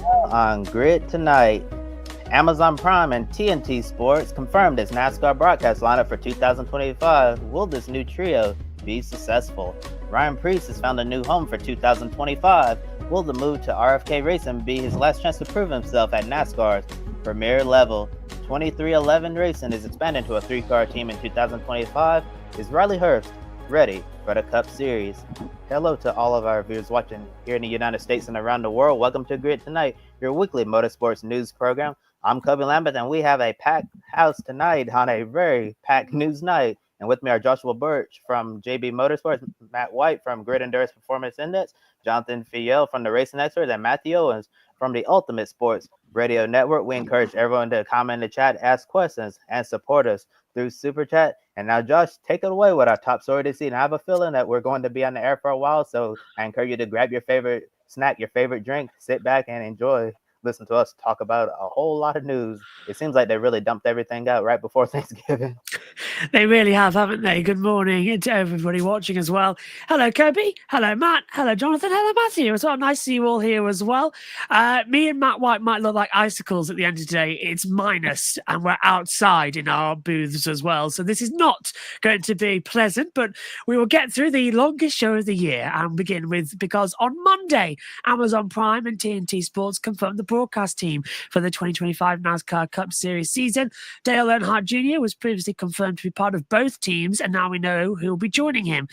On Grid tonight, Amazon Prime and TNT Sports confirmed its NASCAR broadcast lineup for 2025. Will this new trio be successful? Ryan Preece has found a new home for 2025. Will the move to RFK Racing be his last chance to prove himself at NASCAR's premier level? 2311 Racing is expanding to a three-car team in 2025. Is Riley Herbst ready for the Cup Series? Hello to all of our viewers watching here in the United States and around the world. Welcome to Grid Tonight, your weekly motorsports news program. I'm Kobe Lambeth, and we have a packed house tonight on a very packed news night. And with me are Joshua Birch from JB Motorsports, Matt White from Grid Endurance Performance Index, Jonathan Fiel from the Racing Experts, and Matthew Owens from the Ultimate Sports Radio Network. We encourage everyone to comment in the chat, ask questions, and support us through Super Chat. And now, Josh, take it away with our top story this season. I have a feeling that we're going to be on the air for a while, so I encourage you to grab your favorite snack, your favorite drink, sit back and enjoy. Listen to us talk about a whole lot of news. It seems like they really dumped everything out right before Thanksgiving. They really have, haven't they? Good morning to everybody watching as well. Hello, Kobe. Hello, Matt. Hello, Jonathan. Hello, Matthew. It's nice to see you all here as well. Me and Matt White might look like icicles at the end of the day. It's minus, and we're outside in our booths as well. So this is not going to be pleasant, but we will get through the longest show of the year and begin with, because on Monday, Amazon Prime and TNT Sports confirmed the broadcast team for the 2025 NASCAR Cup Series season. Dale Earnhardt Jr. was previously confirmed to be part of both teams, and now we know who will be joining him.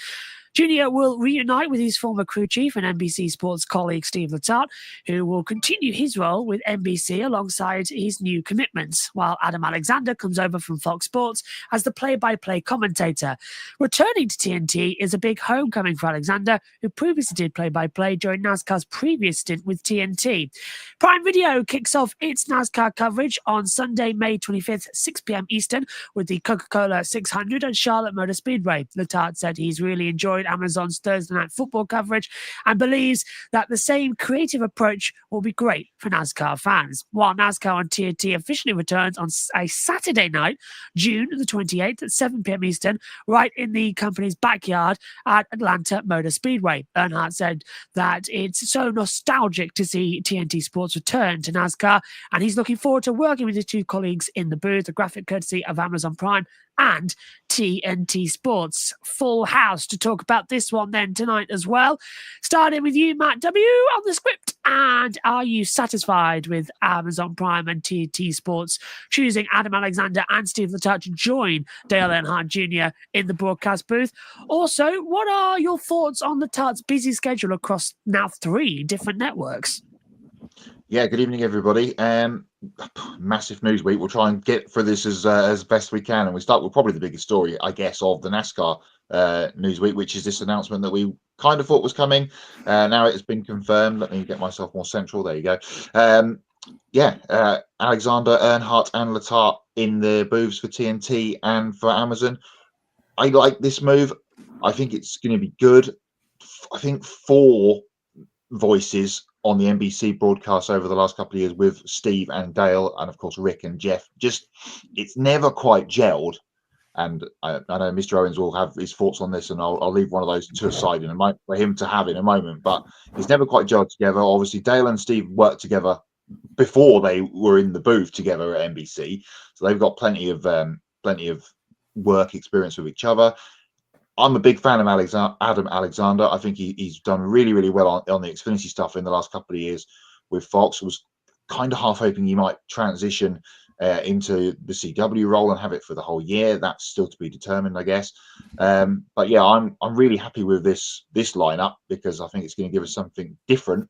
Junior will reunite with his former crew chief and NBC Sports colleague Steve Letarte, who will continue his role with NBC alongside his new commitments, while Adam Alexander comes over from Fox Sports as the play-by-play commentator. Returning to TNT is a big homecoming for Alexander, who previously did play-by-play during NASCAR's previous stint with TNT. Prime Video kicks off its NASCAR coverage on Sunday, May 25th, 6 p.m. Eastern, with the Coca-Cola 600 at Charlotte Motor Speedway. Letarte said he's really enjoyed Amazon's Thursday night football coverage and believes that the same creative approach will be great for NASCAR fans. While NASCAR on TNT officially returns on a Saturday night, June the 28th at 7 p.m. Eastern, right in the company's backyard at Atlanta Motor Speedway. Earnhardt said that it's so nostalgic to see TNT Sports return to NASCAR, and he's looking forward to working with his two colleagues in the booth, a graphic courtesy of Amazon Prime and TNT Sports. Full house to talk about this one then tonight as well. Starting with you, Matt W. on the script. And are you satisfied with Amazon Prime and TNT Sports choosing Adam Alexander and Steve Letarte to join Dale Earnhardt Jr. in the broadcast booth? Also, what are your thoughts on Letarte's busy schedule across now 3 different networks? Yeah, good evening, everybody. Massive news week. We'll try and get through this as best we can, and we start with probably the biggest story, I guess, of the NASCAR news week, which is this announcement that we kind of thought was coming. Now it has been confirmed. Let me get myself more central. There you go. Alexander, Earnhardt, and Letarte in the booths for TNT and for Amazon. I like this move. I think it's going to be good. I think 4 voices on the NBC broadcast over the last couple of years with Steve and Dale, and of course Rick and Jeff, it's never quite gelled. And I know Mr. Owens will have his thoughts on this, and I'll leave one of those to a side in a moment for him to have in a moment. But it's never quite gelled together. Obviously, Dale and Steve worked together before they were in the booth together at NBC, so they've got plenty of work experience with each other. I'm a big fan of Adam Alexander. I think he's done really, really well on the Xfinity stuff in the last couple of years with Fox. I was kind of half hoping he might transition into the CW role and have it for the whole year. That's still to be determined, I guess. But yeah, I'm really happy with this lineup, because I think it's going to give us something different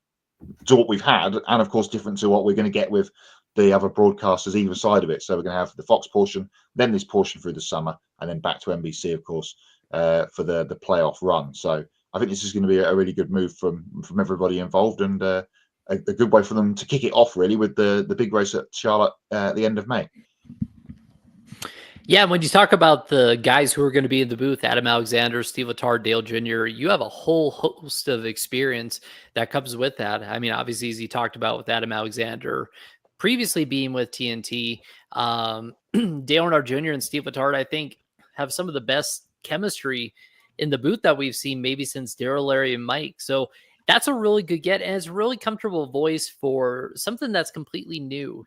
to what we've had, and of course different to what we're going to get with the other broadcasters either side of it. So we're going to have the Fox portion, then this portion through the summer, and then back to NBC, of course, for the playoff run. So I think this is going to be a really good move from everybody involved, and a good way for them to kick it off, really, with the big race at Charlotte at the end of May. Yeah, when you talk about the guys who are going to be in the booth, Adam Alexander, Steve Letarte, Dale Jr., you have a whole host of experience that comes with that. I mean, obviously, as you talked about with Adam Alexander, previously being with TNT, Dale Earnhardt Jr. and Steve Letarte, I think, have some of the best chemistry in the booth that we've seen maybe since Daryl, Larry, and Mike. So that's a really good get, and it's a really comfortable voice for something that's completely new.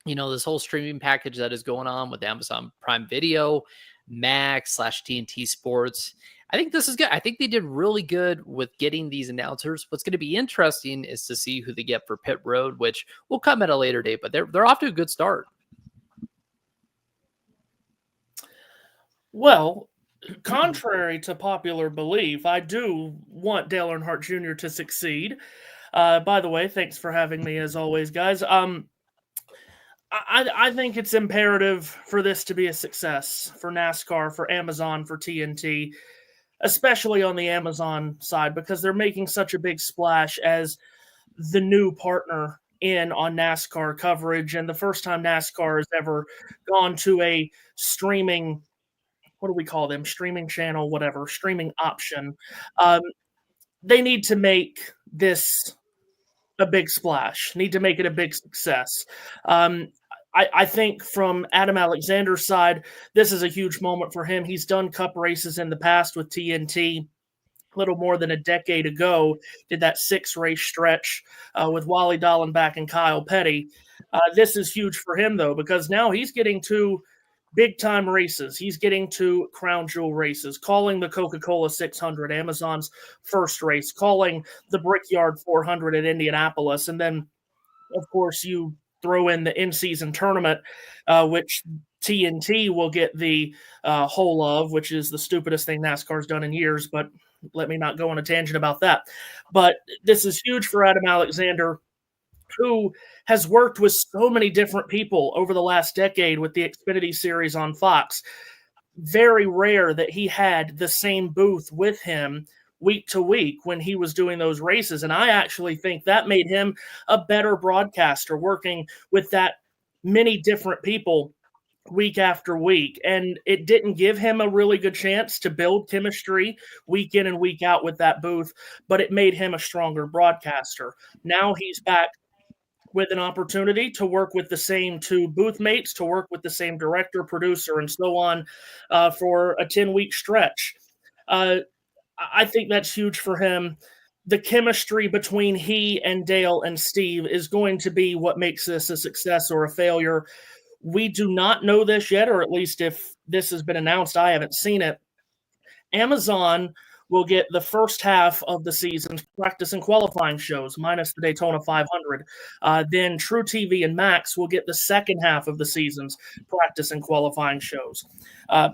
This whole streaming package that is going on with Amazon Prime Video, Max / TNT Sports. I think this is good. I think they did really good with getting these announcers. What's going to be interesting is to see who they get for Pit Road, which will come at a later date, but they're off to a good start. Well, contrary to popular belief, I do want Dale Earnhardt Jr. to succeed. By the way, thanks for having me as always, guys. I think it's imperative for this to be a success for NASCAR, for Amazon, for TNT, especially on the Amazon side, because they're making such a big splash as the new partner in on NASCAR coverage, and the first time NASCAR has ever gone to a streaming, what do we call them? Streaming channel, whatever, streaming option. They need to make this a big splash, need to make it a big success. I think from Adam Alexander's side, this is a huge moment for him. He's done cup races in the past with TNT. A little more than a decade ago, did that 6-race stretch with Wally Dallenbach and Kyle Petty. This is huge for him, though, because now he's getting to big-time races. He's getting to crown jewel races, calling the Coca-Cola 600, Amazon's first race, calling the Brickyard 400 at Indianapolis, and then, of course, you throw in the in-season tournament, which TNT will get the whole of, which is the stupidest thing NASCAR's done in years, but let me not go on a tangent about that. But this is huge for Adam Alexander, who has worked with so many different people over the last decade with the Xfinity series on Fox. Very rare that he had the same booth with him week to week when he was doing those races. And I actually think that made him a better broadcaster, working with that many different people week after week. And it didn't give him a really good chance to build chemistry week in and week out with that booth, but it made him a stronger broadcaster. Now he's back with an opportunity to work with the same two booth mates, to work with the same director, producer, and so on for a 10-week stretch. I think that's huge for him. The chemistry between he and Dale and Steve is going to be what makes this a success or a failure. We do not know this yet, or at least if this has been announced, I haven't seen it. Amazon will get the first half of the season's practice and qualifying shows, minus the Daytona 500. Then True TV and Max will get the second half of the season's practice and qualifying shows.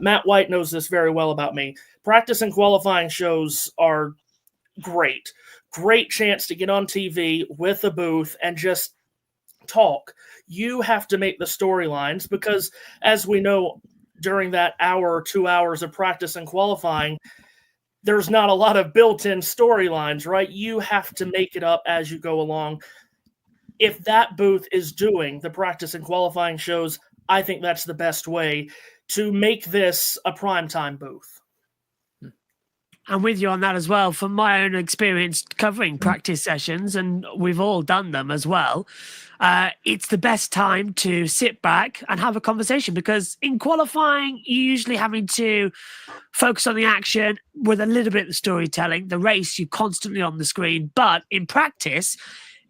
Matt White knows this very well about me. Practice and qualifying shows are great. Great chance to get on TV with a booth and just talk. You have to make the storylines because, as we know, during that hour or 2 hours of practice and qualifying, there's not a lot of built-in storylines, right? You have to make it up as you go along. If that booth is doing the practice and qualifying shows, I think that's the best way to make this a primetime booth. I'm with you on that as well. From my own experience covering practice sessions, and we've all done them as well, it's the best time to sit back and have a conversation, because in qualifying, you're usually having to focus on the action with a little bit of the storytelling. The race, you're constantly on the screen. But in practice,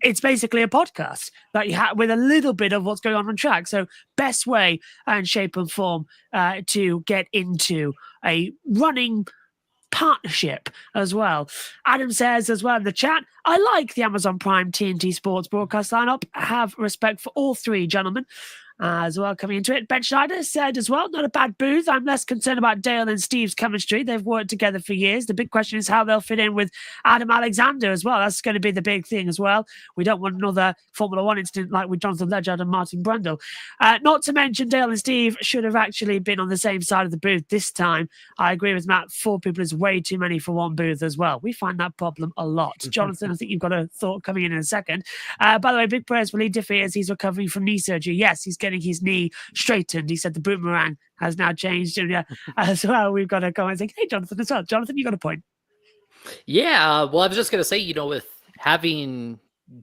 it's basically a podcast that you have with a little bit of what's going on track. So best way and shape and form to get into a running partnership as well. Adam says as well in the chat, I like the Amazon Prime TNT Sports broadcast lineup. I have respect for all three gentlemen as well coming into it. Ben Schneider said as well, not a bad booth. I'm less concerned about Dale and Steve's chemistry. They've worked together for years. The big question is how they'll fit in with Adam Alexander as well. That's going to be the big thing as well. We don't want another Formula One incident like with Jonathan Ledgard and Martin Brundle. Not to mention Dale and Steve should have actually been on the same side of the booth this time. I agree with Matt. 4 people is way too many for one booth as well. We find that problem a lot. Jonathan, I think you've got a thought coming in a second. By the way, big prayers for Lee Diffie as he's recovering from knee surgery. Yes, he's getting his knee straightened. He said the boomerang has now changed. And as well, we've got a comment saying, hey, Jonathan, as well. Jonathan, you got a point. Yeah, well, I was just going to say, with having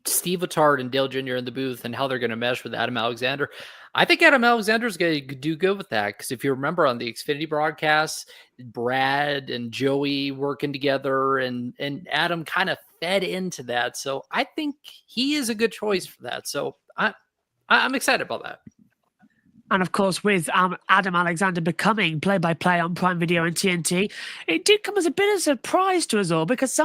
Steve Letarte and Dale Jr. in the booth and how they're going to mesh with Adam Alexander, I think Adam Alexander is going to do good with that, because if you remember on the Xfinity broadcasts, Brad and Joey working together, and Adam kind of fed into that. So I think he is a good choice for that. So I'm excited about that. And of course, with Adam Alexander becoming play-by-play on Prime Video and TNT, it did come as a bit of a surprise to us all because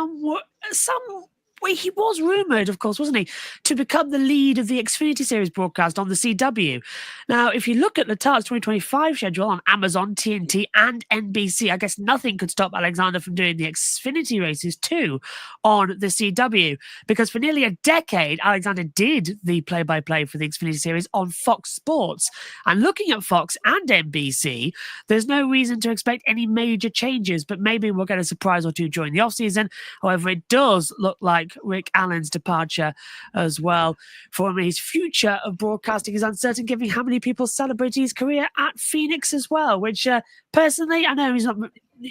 he was rumoured, of course, wasn't he, to become the lead of the Xfinity Series broadcast on the CW. Now, if you look at the Tarts 2025 schedule on Amazon, TNT, and NBC, I guess nothing could stop Alexander from doing the Xfinity races too on the CW. Because for nearly a decade, Alexander did the play-by-play for the Xfinity Series on Fox Sports. And looking at Fox and NBC, there's no reason to expect any major changes, but maybe we'll get a surprise or two during the off-season. However, it does look like Rick Allen's departure as well. For him, his future of broadcasting is uncertain, given how many people celebrate his career at Phoenix as well, which personally, I know he's not,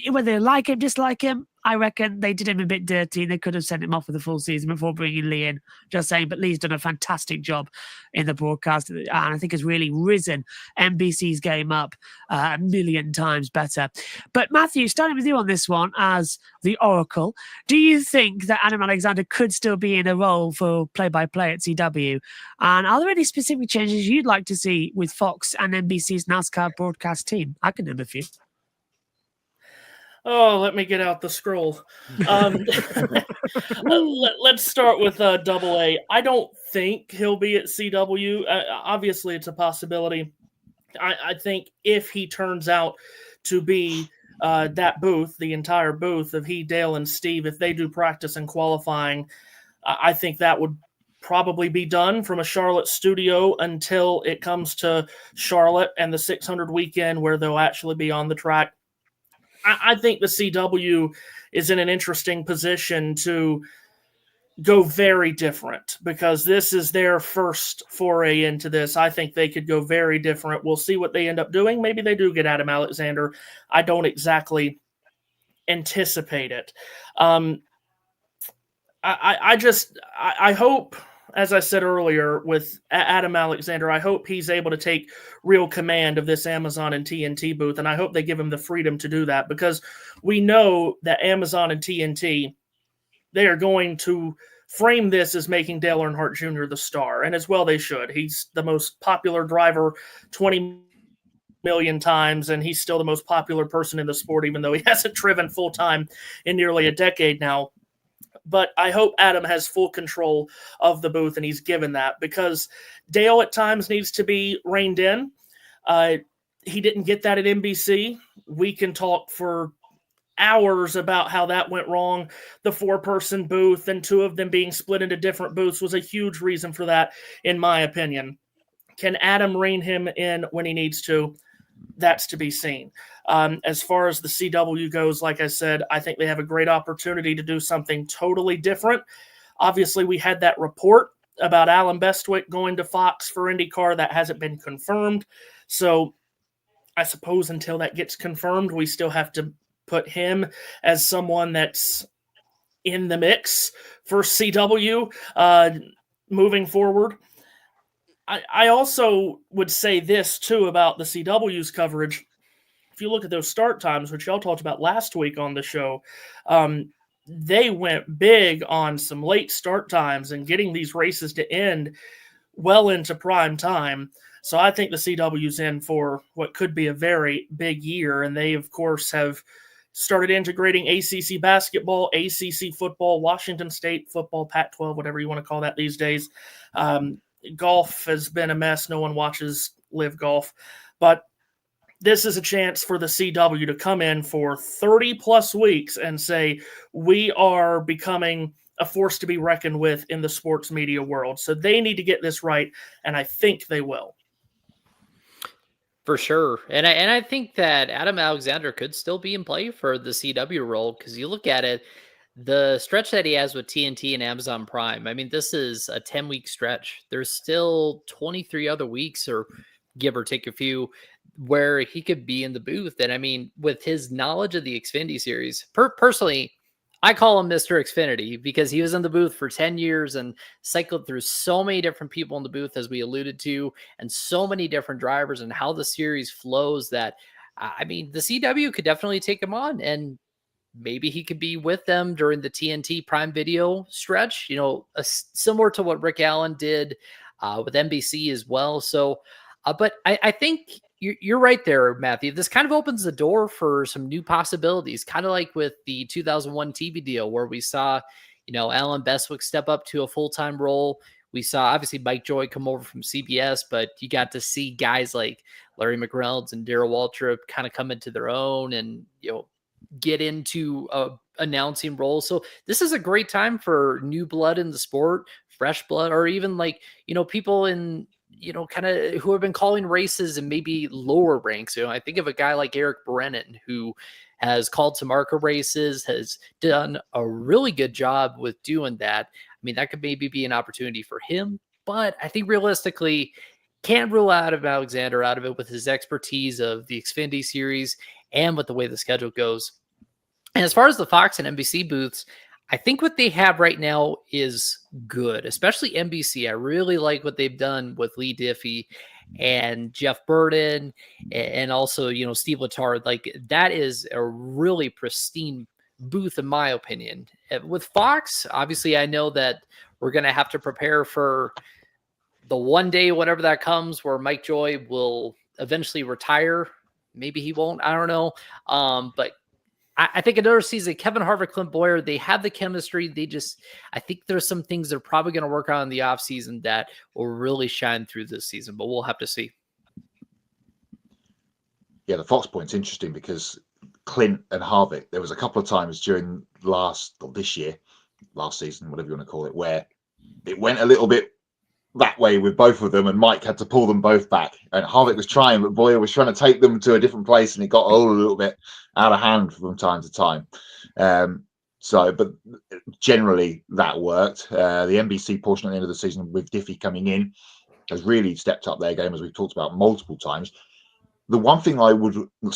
whether they like him, dislike him, I reckon they did him a bit dirty. They could have sent him off for the full season before bringing Lee in. Just saying, but Lee's done a fantastic job in the broadcast, and I think has really risen NBC's game up a million times better. But Matthew, starting with you on this one as the Oracle, do you think that Adam Alexander could still be in a role for play-by-play at CW? And are there any specific changes you'd like to see with Fox and NBC's NASCAR broadcast team? I can name a few. Oh, let me get out the scroll. Let's start with Double A. I don't think he'll be at CW. Obviously, it's a possibility. I think if he turns out to be that booth, the entire booth of he, Dale, and Steve, if they do practice and qualifying, I think that would probably be done from a Charlotte studio until it comes to Charlotte and the 600 weekend where they'll actually be on the track. I think the CW is in an interesting position to go very different because this is their first foray into this. I think they could go very different. We'll see what they end up doing. Maybe they do get Adam Alexander. I don't exactly anticipate it. I hope, as I said earlier, with Adam Alexander, I hope he's able to take real command of this Amazon and TNT booth, and I hope they give him the freedom to do that because we know that Amazon and TNT, they are going to frame this as making Dale Earnhardt Jr. the star, and as well they should. He's the most popular driver 20 million times, and he's still the most popular person in the sport, even though he hasn't driven full-time in nearly a decade now. But I hope Adam has full control of the booth, and he's given that because Dale at times needs to be reined in. He didn't get that at NBC. We can talk for hours about how that went wrong. The 4-person booth and 2 of them being split into different booths was a huge reason for that, in my opinion. Can Adam rein him in when he needs to? That's to be seen. As far as the CW goes, like I said, I think they have a great opportunity to do something totally different. Obviously, we had that report about Alan Bestwick going to Fox for IndyCar. That hasn't been confirmed. So I suppose until that gets confirmed, we still have to put him as someone that's in the mix for CW moving forward. I also would say this, too, about the CW's coverage. If you look at those start times, which y'all talked about last week on the show, they went big on some late start times and getting these races to end well into prime time. So I think the CW's in for what could be a very big year. And they, of course, have started integrating ACC basketball, ACC football, Washington State football, Pac-12, whatever you want to call that these days. Golf has been a mess. No one watches live golf. But this is a chance for the CW to come in for 30-plus weeks and say, we are becoming a force to be reckoned with in the sports media world. So they need to get this right, and I think they will. For sure. And I think that Adam Alexander could still be in play for the CW role because you look at it, the stretch that he has with TNT and Amazon Prime, I mean, this is a 10-week stretch. There's still 23 other weeks, or give or take a few, where he could be in the booth. And I mean, with his knowledge of the Xfinity series, personally, I call him Mr. Xfinity because he was in the booth for 10 years and cycled through so many different people in the booth, as we alluded to, and so many different drivers and how the series flows that, I mean, the CW could definitely take him on. And maybe he could be with them during the TNT Prime Video stretch, similar to what Rick Allen did with NBC as well. So, but I think you're right there, Matthew. This kind of opens the door for some new possibilities, kind of like with the 2001 TV deal where we saw, Alan Bestwick step up to a full-time role. We saw obviously Mike Joy come over from CBS, but you got to see guys like Larry McReynolds and Darrell Waltrip kind of come into their own and, get into announcing roles. So this is a great time for new blood in the sport, fresh blood, or even like, people in, kind of who have been calling races and maybe lower ranks. I think of a guy like Eric Brennan, who has called some ARCA races, has done a really good job with doing that. I mean, that could maybe be an opportunity for him, but I think realistically can't rule out of Alexander out of it with his expertise of the Xfinity series and with the way the schedule goes. And as far as the Fox and NBC booths, I think what they have right now is good, especially NBC. I really like what they've done with Lee Diffie and Jeff Burton and also, Steve Letard. Like, that is a really pristine booth, in my opinion. With Fox, obviously, I know that we're going to have to prepare for the one day, whatever that comes, where Mike Joy will eventually retire. Maybe he won't. I don't know. But I think another season, Kevin Harvick, Clint Boyer, they have the chemistry. I think there's some things they're probably going to work on in the offseason that will really shine through this season, but we'll have to see. Yeah, the Fox point's interesting because Clint and Harvick, there was a couple of times during last season, whatever you want to call it, where it went a little bit that way with both of them, and Mike had to pull them both back. And Harvick was trying, but Boyer was trying to take them to a different place, and it got a little bit out of hand from time to time. But generally that worked. The NBC portion at the end of the season with Diffie coming in has really stepped up their game, as we've talked about multiple times. The one thing obviously the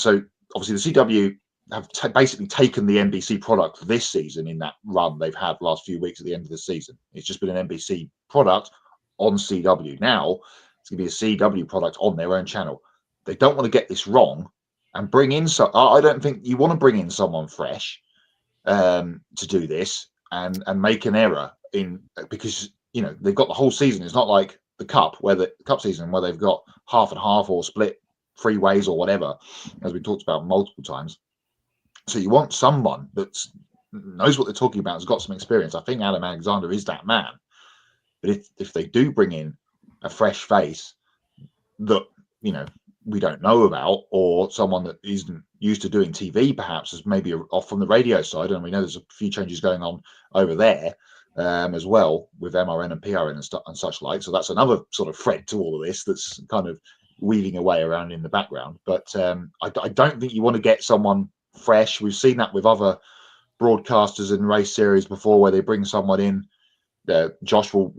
CW have basically taken the NBC product this season in that run they've had the last few weeks at the end of the season. It's just been an NBC product on CW. Now it's going to be a CW product on their own channel. They don't want to get this wrong and bring in I don't think you want to bring in someone fresh to do this and make an error because they've got the whole season. It's not like the Cup season where they've got half and half or split 3 ways or whatever, as we talked about multiple times. So you want someone that knows what they're talking about, has got some experience. I think Adam Alexander is that man. But if they do bring in a fresh face that, we don't know about, or someone that isn't used to doing TV, perhaps as maybe off from the radio side, and we know there's a few changes going on over there as well with MRN and PRN and such like. So that's another sort of thread to all of this that's kind of weaving away around in the background. But I don't think you want to get someone fresh. We've seen that with other broadcasters in race series before, where they bring someone in. Josh will,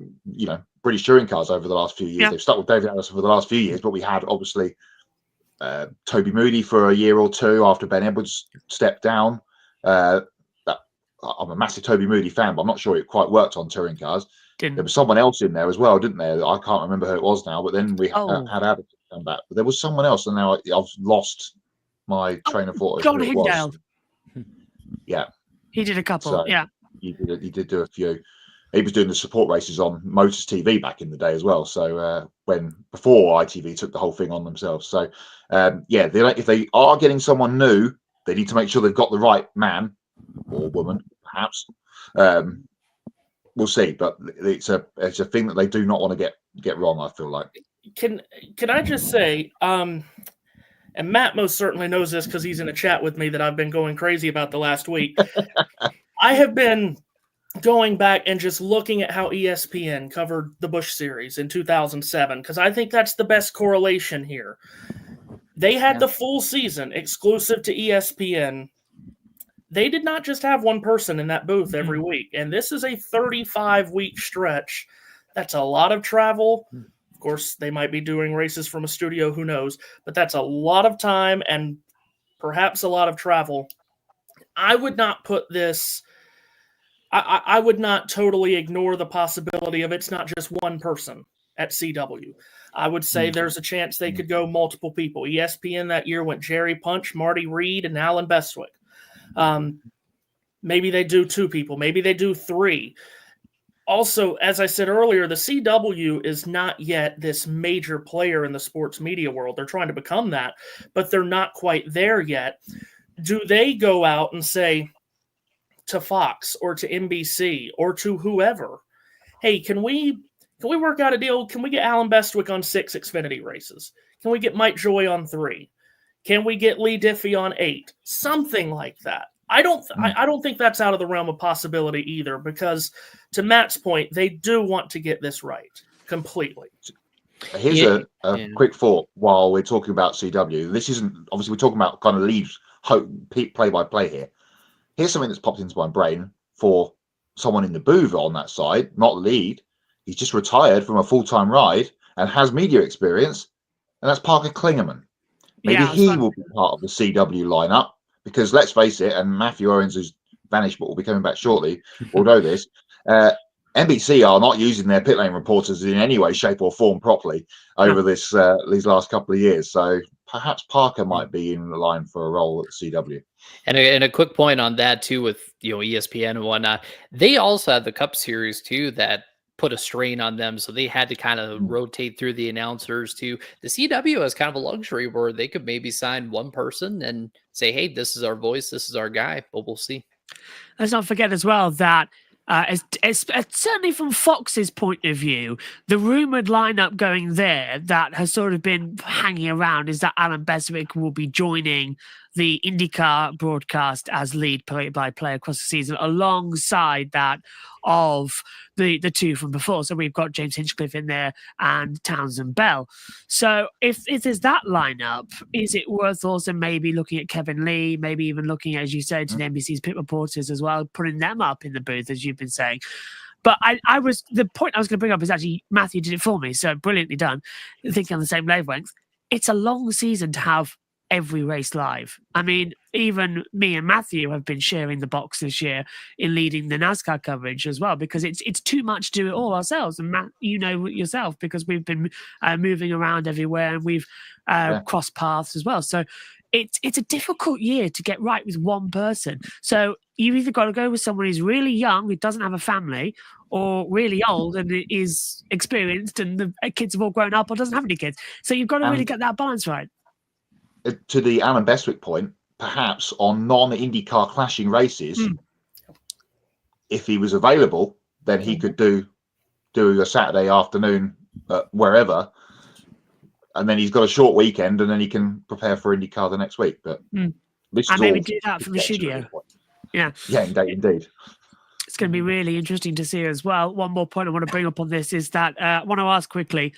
British touring cars over the last few years. Yeah. They've stuck with David Allison for the last few years, but we had obviously Toby Moody for a year or two after Ben Edwards stepped down. I'm a massive Toby Moody fan, but I'm not sure it quite worked on touring cars. There was someone else in there as well, didn't there? I can't remember who it was now, but then we had Adam come back. But there was someone else, and now I've lost my train of thought. John Hindale. Yeah. He did a couple, so yeah. He did do a few. He was doing the support races on Motors TV back in the day as well. So before ITV took the whole thing on themselves. So if they are getting someone new, they need to make sure they've got the right man or woman, perhaps. We'll see, but it's a thing that they do not want to get wrong. I feel like. Can I just say, and Matt most certainly knows this because he's in a chat with me that I've been going crazy about the last week. I have been going back and just looking at how ESPN covered the Busch Series in 2007, because I think that's the best correlation here. They had the full season exclusive to ESPN. They did not just have one person in that booth every week, and this is a 35-week stretch. That's a lot of travel. Of course, they might be doing races from a studio, who knows, but that's a lot of time and perhaps a lot of travel. I would not put this... I would not totally ignore the possibility of it's not just one person at CW. I would say there's a chance they could go multiple people. ESPN that year went Jerry Punch, Marty Reed, and Alan Bestwick. Maybe they do 2 people. Maybe they do 3. Also, as I said earlier, the CW is not yet this major player in the sports media world. They're trying to become that, but they're not quite there yet. Do they go out and say to Fox or to NBC or to whoever, hey, can we work out a deal? Can we get Alan Bestwick on 6 Xfinity races? Can we get Mike Joy on 3? Can we get Lee Diffie on 8? Something like that. I don't think that's out of the realm of possibility either, because to Matt's point, they do want to get this right completely. Here's a quick thought while we're talking about CW. This isn't, obviously, we're talking about kind of leads, play-by-play here. Here's something that's popped into my brain for someone in the booth on that side, not lead. He's just retired from a full-time ride and has media experience, and that's Parker Klingerman. Maybe he will be part of the CW lineup, because let's face it, and Matthew Owens, who's vanished but will be coming back shortly, will know this. NBC are not using their pit lane reporters in any way, shape, or form properly over these last couple of years. So perhaps Parker might be in the line for a role at the CW. And a quick point on that too, with ESPN and whatnot, they also had the Cup Series too that put a strain on them, so they had to kind of rotate through the announcers too. The CW has kind of a luxury where they could maybe sign one person and say, hey, this is our voice, this is our guy, but we'll see. Let's not forget as well that certainly from Fox's point of view, the rumored lineup going there that has sort of been hanging around is that Alan Bestwick will be joining the IndyCar broadcast as lead play-by-play across the season, alongside that of the 2 from before. So we've got James Hinchcliffe in there and Townsend Bell. So if there's that lineup, is it worth also maybe looking at Kevin Lee, maybe even looking, as you said, to the NBC's pit reporters as well, putting them up in the booth, as you've been saying? But the point I was going to bring up is actually Matthew did it for me, so brilliantly done, thinking on the same wavelength. It's a long season to have every race live. I mean, even me and Matthew have been sharing the box this year in leading the NASCAR coverage as well, because it's too much to do it all ourselves. And Matt, you know yourself, because we've been moving around everywhere and we've crossed paths as well. So it's a difficult year to get right with one person. So you've either got to go with someone who's really young, who doesn't have a family, or really old and is experienced and the kids have all grown up or doesn't have any kids. So you've got to really get that balance right. To the Alan Bestwick point, perhaps on non-IndyCar clashing races, if he was available, then he could do a Saturday afternoon wherever, and then he's got a short weekend, and then he can prepare for IndyCar the next week. But this and maybe do that from the studio. Yeah, indeed. It's going to be really interesting to see as well. One more point I want to bring up on this is that I want to ask quickly,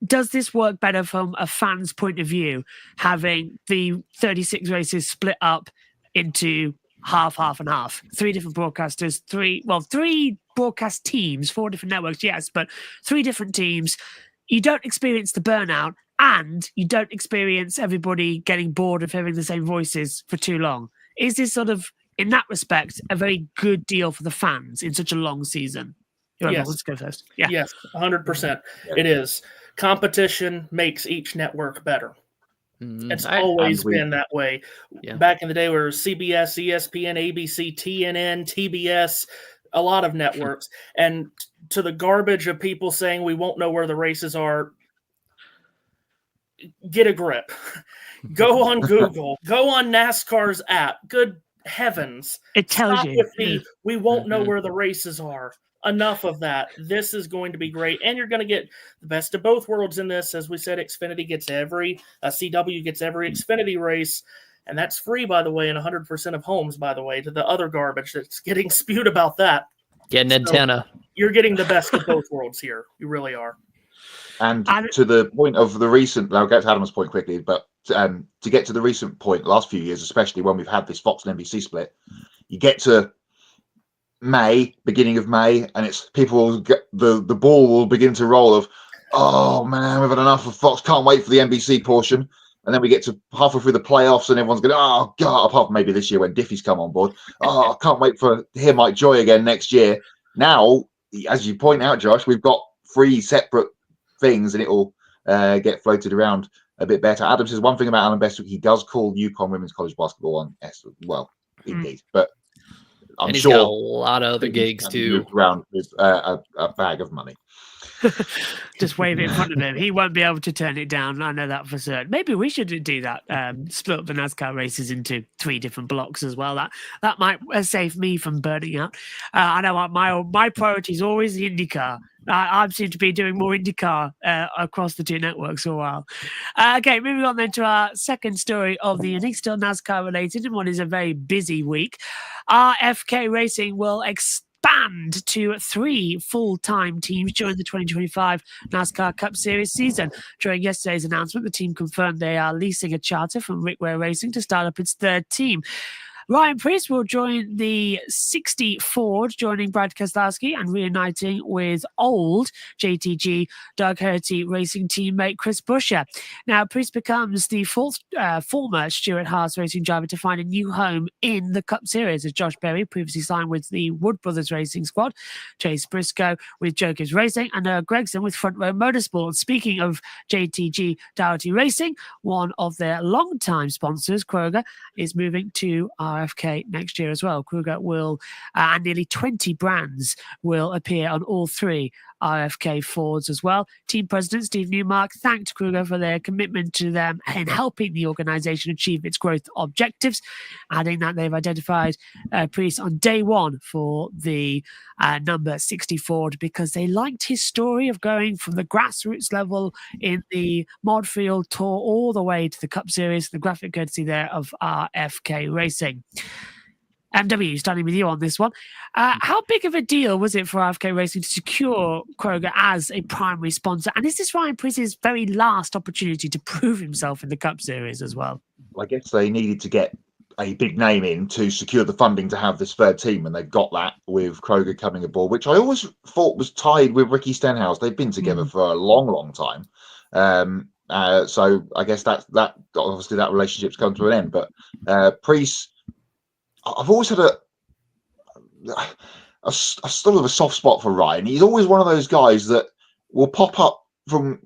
does this work better from a fan's point of view, having the 36 races split up into half and half? 3 different broadcasters, 3 broadcast teams, 4 different networks, yes, but 3 different teams. You don't experience the burnout, and you don't experience everybody getting bored of hearing the same voices for too long. Is this sort of, in that respect, a very good deal for the fans in such a long season? Yes. Let's go first. Yeah. Yes, 100%. It is. Competition makes each network better. It's always been that way. Yeah. Back in the day, where CBS, ESPN, ABC, TNN, TBS, a lot of networks. And to the garbage of people saying we won't know where the races are, get a grip. Go on Google. Go on NASCAR's app. Good heavens. It tells Stop you. with we won't know where the races are. Enough of that. This is going to be great. And you're going to get the best of both worlds in this. As we said, Xfinity gets CW gets every Xfinity race. And that's free, by the way, in 100% of homes, by the way, to the other garbage that's getting spewed about that. Get an antenna. You're getting the best of both worlds here. You really are. And to the point of the recent, I'll get to Adam's point quickly, but to get to the recent point, last few years, especially when we've had this Fox and NBC split, you get to beginning of May, and it's people will get the ball will begin to roll of, oh man, we've had enough of Fox, can't wait for the NBC portion. And then we get to halfway through the playoffs and everyone's going, oh god, apart from maybe this year when Diffie's come on board, I can't wait to hear Mike Joy again next year. Now, as you point out, Josh, we've got 3 separate things and it will get floated around a bit better. Adam says one thing about Alan Bestwick, he does call UConn women's college basketball on S well, indeed. But I'm and he's sure got a lot of other he's gigs kind of too. moved around with a bag of money. Just wave it in front of him. He won't be able to turn it down. I know that for certain. Maybe we should do that. Split up the NASCAR races into 3 different blocks as well. That might save me from burning out. I know my priority is always the IndyCar. I seem to be doing more IndyCar across the 2 networks for a while. Okay, moving on then to our second story of the evening, still NASCAR related, and what is a very busy week. RFK Racing will expand to 3 full-time teams during the 2025 NASCAR Cup Series season. During yesterday's announcement, the team confirmed they are leasing a charter from Rickware Racing to start up its 3rd team. Ryan Preece will join the 60 Ford, joining Brad Keselowski and reuniting with old JTG Doug Herty racing teammate Chris Buescher. Now, Preece becomes the former Stuart Haas racing driver to find a new home in the Cup Series, as Josh Berry previously signed with the Wood Brothers Racing Squad, Chase Briscoe with Jokers Racing, and Gregson with Front Row Motorsports. Speaking of JTG Doherty Racing, one of their longtime sponsors, Kroger, is moving to RFK next year as well. Kruger will, and nearly 20 brands will appear on all 3 RFK Fords as well. Team President Steve Newmark thanked Kruger for their commitment to them in helping the organization achieve its growth objectives, adding that they've identified Preece on day 1 for the number 60 Ford because they liked his story of going from the grassroots level in the mod field tour all the way to the Cup Series, the graphic courtesy there of RFK Racing. MW, starting with you on this one. How big of a deal was it for RFK Racing to secure Kroger as a primary sponsor? And is this Ryan Preece's very last opportunity to prove himself in the Cup Series as well? I guess they needed to get a big name in to secure the funding to have this 3rd team, and they've got that with Kroger coming aboard, which I always thought was tied with Ricky Stenhouse. They've been together for a long, long time. So I guess that obviously that relationship's come to an end. But Preece, I've always had a sort of a soft spot for Ryan. He's always one of those guys that will pop up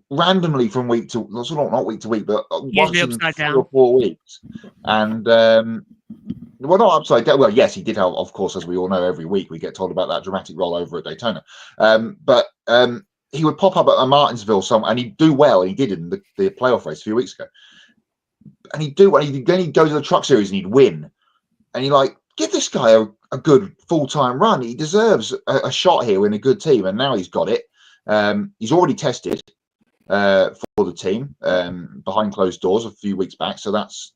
randomly from week to not week to week, but once in 3 or 4 weeks. And well, not upside down. Well, yes, he did have, of course, as we all know, every week we get told about that dramatic rollover at Daytona. But he would pop up at a Martinsville and he'd do well, and he did in the playoff race a few weeks ago. And he'd do well. Then he'd go to the Truck Series and he'd win. And you're like, give this guy a good full-time run. He deserves a shot here in a good team. And now he's got it. He's already tested for the team behind closed doors a few weeks back. So this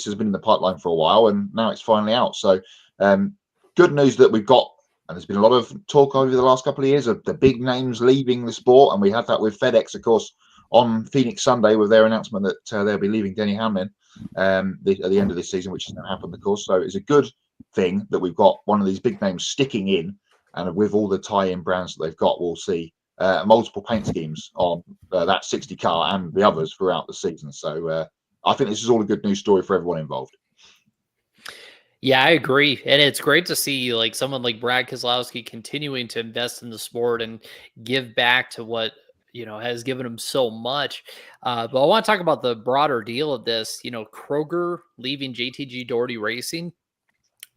has been in the pipeline for a while, and now it's finally out. So good news that we've got, and there's been a lot of talk over the last couple of years of the big names leaving the sport. And we had that with FedEx, of course, on Phoenix Sunday with their announcement that they'll be leaving Denny Hamlin at the end of this season, which hasn't happened, of course. So it's a good thing that we've got one of these big names sticking in, and with all the tie-in brands that they've got, we'll see multiple paint schemes on that 60 car and the others throughout the season. So I think this is all a good news story for everyone involved. Yeah, I agree. And it's great to see like someone like Brad Keselowski continuing to invest in the sport and give back to what, has given him so much. But I want to talk about the broader deal of this, Kroger leaving JTG Doherty Racing.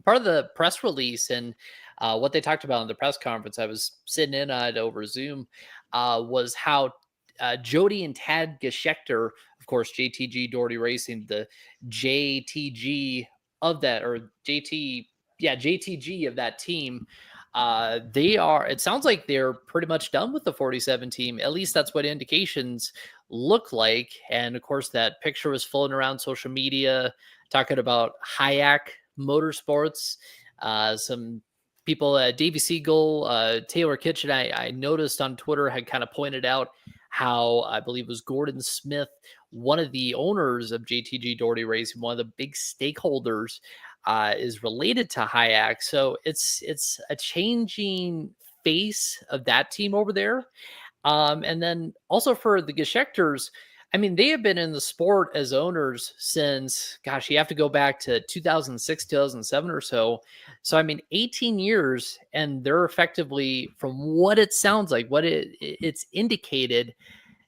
Part of the press release and what they talked about in the press conference I was sitting in on over Zoom was how Jody and Tad Geschecter, of course, JTG Doherty Racing, the JTG of that, or JTG of that team, it sounds like they're pretty much done with the 47 team. At least that's what indications look like. And of course, that picture was floating around social media talking about Hayek Motorsports. Some people, Davey Siegel, Taylor Kitchen, I noticed on Twitter had kind of pointed out how I believe it was Gordon Smith, one of the owners of JTG Doherty Racing, one of the big stakeholders, is related to Hayek. So it's a changing face of that team over there. And then also for the Geschecters, I mean, they have been in the sport as owners since, gosh, you have to go back to 2006, 2007 or so. So, I mean, 18 years, and they're effectively, from what it sounds like, what it's indicated,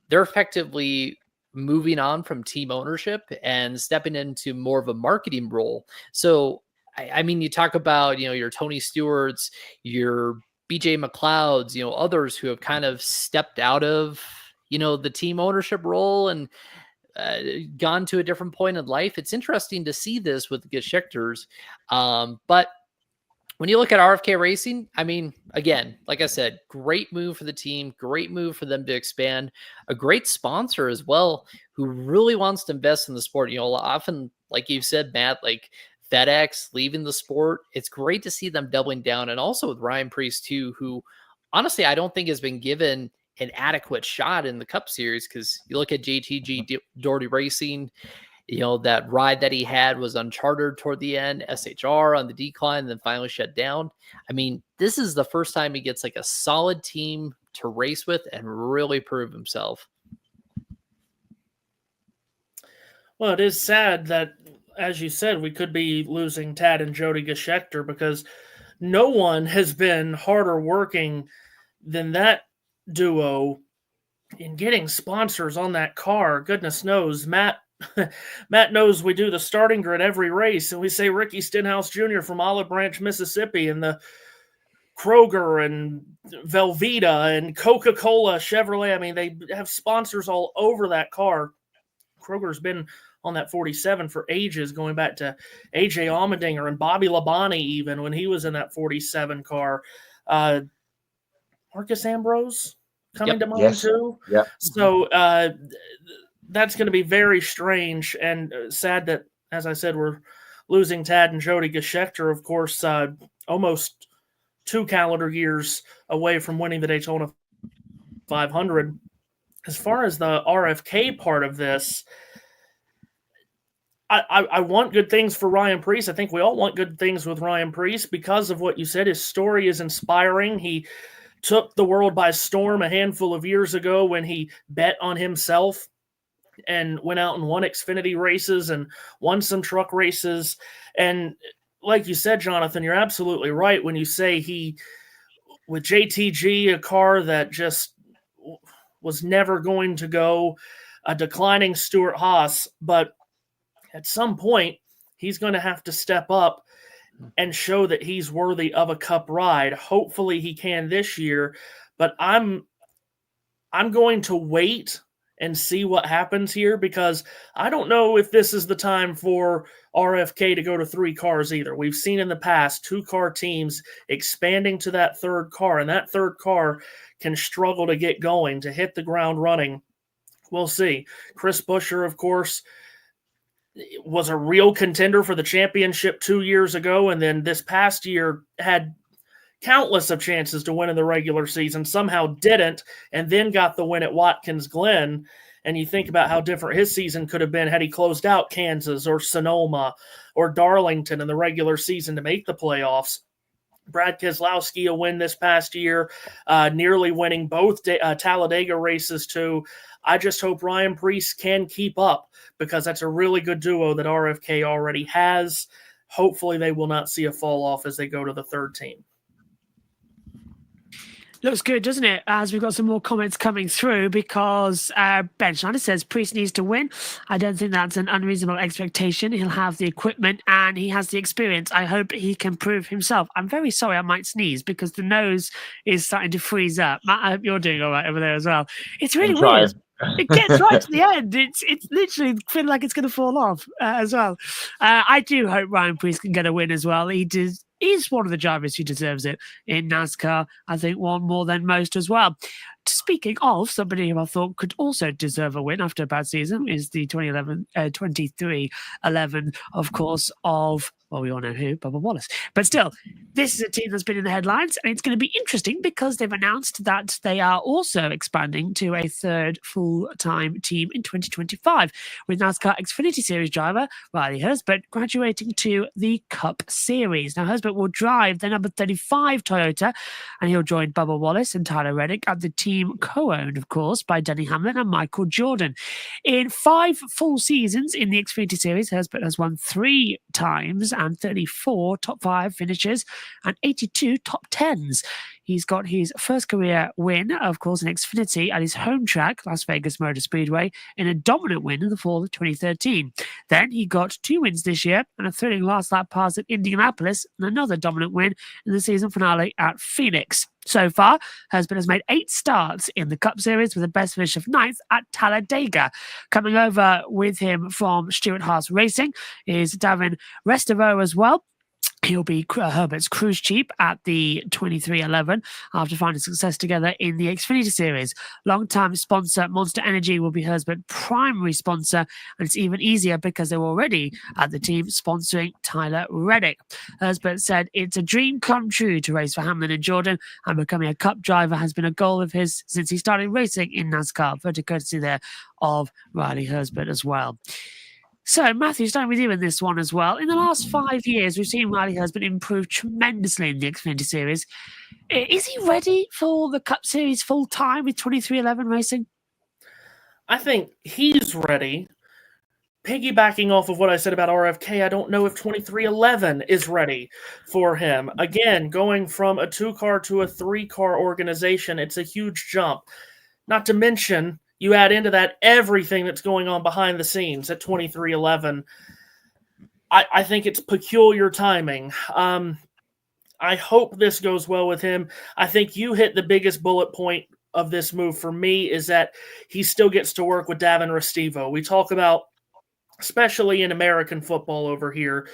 they're effectively moving on from team ownership and stepping into more of a marketing role. So I mean, you talk about, your Tony Stewarts, your BJ McLeods, others who have kind of stepped out of, the team ownership role and gone to a different point in life. It's interesting to see this with the Geschichters. But when you look at RFK Racing, I mean, again, like I said, great move for the team, great move for them to expand, a great sponsor as well, who really wants to invest in the sport. Often, like you said, Matt, like FedEx leaving the sport, it's great to see them doubling down. And also with Ryan Preece too, who honestly, I don't think has been given an adequate shot in the Cup Series, because you look at JTG Doherty Racing, that ride that he had was uncharted toward the end, SHR on the decline, and then finally shut down. I mean, this is the first time he gets like a solid team to race with and really prove himself. Well, it is sad that, as you said, we could be losing Tad and Jody Geschichter, because no one has been harder working than that duo in getting sponsors on that car. Goodness knows, Matt knows we do the starting grid every race, and we say Ricky Stenhouse Jr. from Olive Branch, Mississippi, and the Kroger and Velveeta and Coca-Cola, Chevrolet. I mean, they have sponsors all over that car. Kroger's been on that 47 for ages, going back to AJ Allmendinger and Bobby Labonte, even when he was in that 47 car. Marcus Ambrose coming to mind too. Yeah. So that's going to be very strange and sad that, as I said, we're losing Tad and Jody Geschichter, of course, almost 2 calendar years away from winning the Daytona 500. As far as the RFK part of this, I want good things for Ryan Preece. I think we all want good things with Ryan Preece because of what you said. His story is inspiring. He took the world by storm a handful of years ago when he bet on himself and went out and won Xfinity races and won some truck races. And like you said, Jonathan, you're absolutely right when you say he, with JTG, a car that just was never going to go, a declining Stuart Haas, but at some point he's going to have to step up and show that he's worthy of a Cup ride. Hopefully he can this year, but I'm going to wait and see what happens here, because I don't know if this is the time for RFK to go to 3 cars either. We've seen in the past 2-car teams expanding to that 3rd car, and that 3rd car can struggle to get going, to hit the ground running. We'll see. Chris Buescher, of course, was a real contender for the championship 2 years ago, and then this past year had countless of chances to win in the regular season, somehow didn't, and then got the win at Watkins Glen. And you think about how different his season could have been had he closed out Kansas or Sonoma or Darlington in the regular season to make the playoffs. Brad Keselowski, a win this past year, nearly winning both Talladega races too. I just hope Ryan Preece can keep up, because that's a really good duo that RFK already has. Hopefully they will not see a fall off as they go to the 3rd team. Looks good, doesn't it? As we've got some more comments coming through, because Ben Schneider says Preece needs to win. I don't think that's an unreasonable expectation. He'll have the equipment and he has the experience. I hope he can prove himself. I'm very sorry I might sneeze because the nose is starting to freeze up. Matt, I hope you're doing all right over there as well. It's really weird. It gets right to the end. It's literally feeling like it's going to fall off as well. I do hope Ryan Preece can get a win as well. He's one of the drivers who deserves it in NASCAR. I think one more than most as well. Speaking of somebody who I thought could also deserve a win after a bad season is the 2311, of course, of, well, we all know who, Bubba Wallace. But still, this is a team that's been in the headlines, and it's going to be interesting because they've announced that they are also expanding to a 3rd full-time team in 2025, with NASCAR Xfinity Series driver Riley Herbst graduating to the Cup Series. Now, Herbst will drive the number 35 Toyota, and he'll join Bubba Wallace and Tyler Reddick at the team co-owned, of course, by Denny Hamlin and Michael Jordan. In 5 full seasons in the Xfinity Series, Herbst has won 3 times and 34 top 5 finishes and 82 top 10s. He's got his first career win, of course, in Xfinity at his home track, Las Vegas Motor Speedway, in a dominant win in the fall of 2013. Then he got 2 wins this year and a thrilling last lap pass at Indianapolis and another dominant win in the season finale at Phoenix. So far, Herbst has made 8 starts in the Cup Series with a best finish of 9th at Talladega. Coming over with him from Stewart-Haas Racing is Davin Restivo as well. He'll be Herbert's cruise chief at the 2311 after finding success together in the Xfinity Series. Long-time sponsor Monster Energy will be Herbert's primary sponsor, and it's even easier because they're already at the team sponsoring Tyler Reddick. Herbert said it's a dream come true to race for Hamlin and Jordan, and becoming a Cup driver has been a goal of his since he started racing in NASCAR. Photo courtesy there of Riley Herbst as well. So, Matthew, starting with you in this one as well. In the last 5 years, we've seen Riley Herbst improve tremendously in the Xfinity Series. Is he ready for the Cup Series full time with 2311 Racing? I think he's ready. Piggybacking off of what I said about RFK, I don't know if 2311 is ready for him. Again, going from a 2-car to a 3-car organization, it's a huge jump. Not to mention, you add into that everything that's going on behind the scenes at 2311. I think it's peculiar timing. I hope this goes well with him. I think you hit the biggest bullet point of this move for me is that he still gets to work with Davin Restivo. We talk about, especially in American football over here,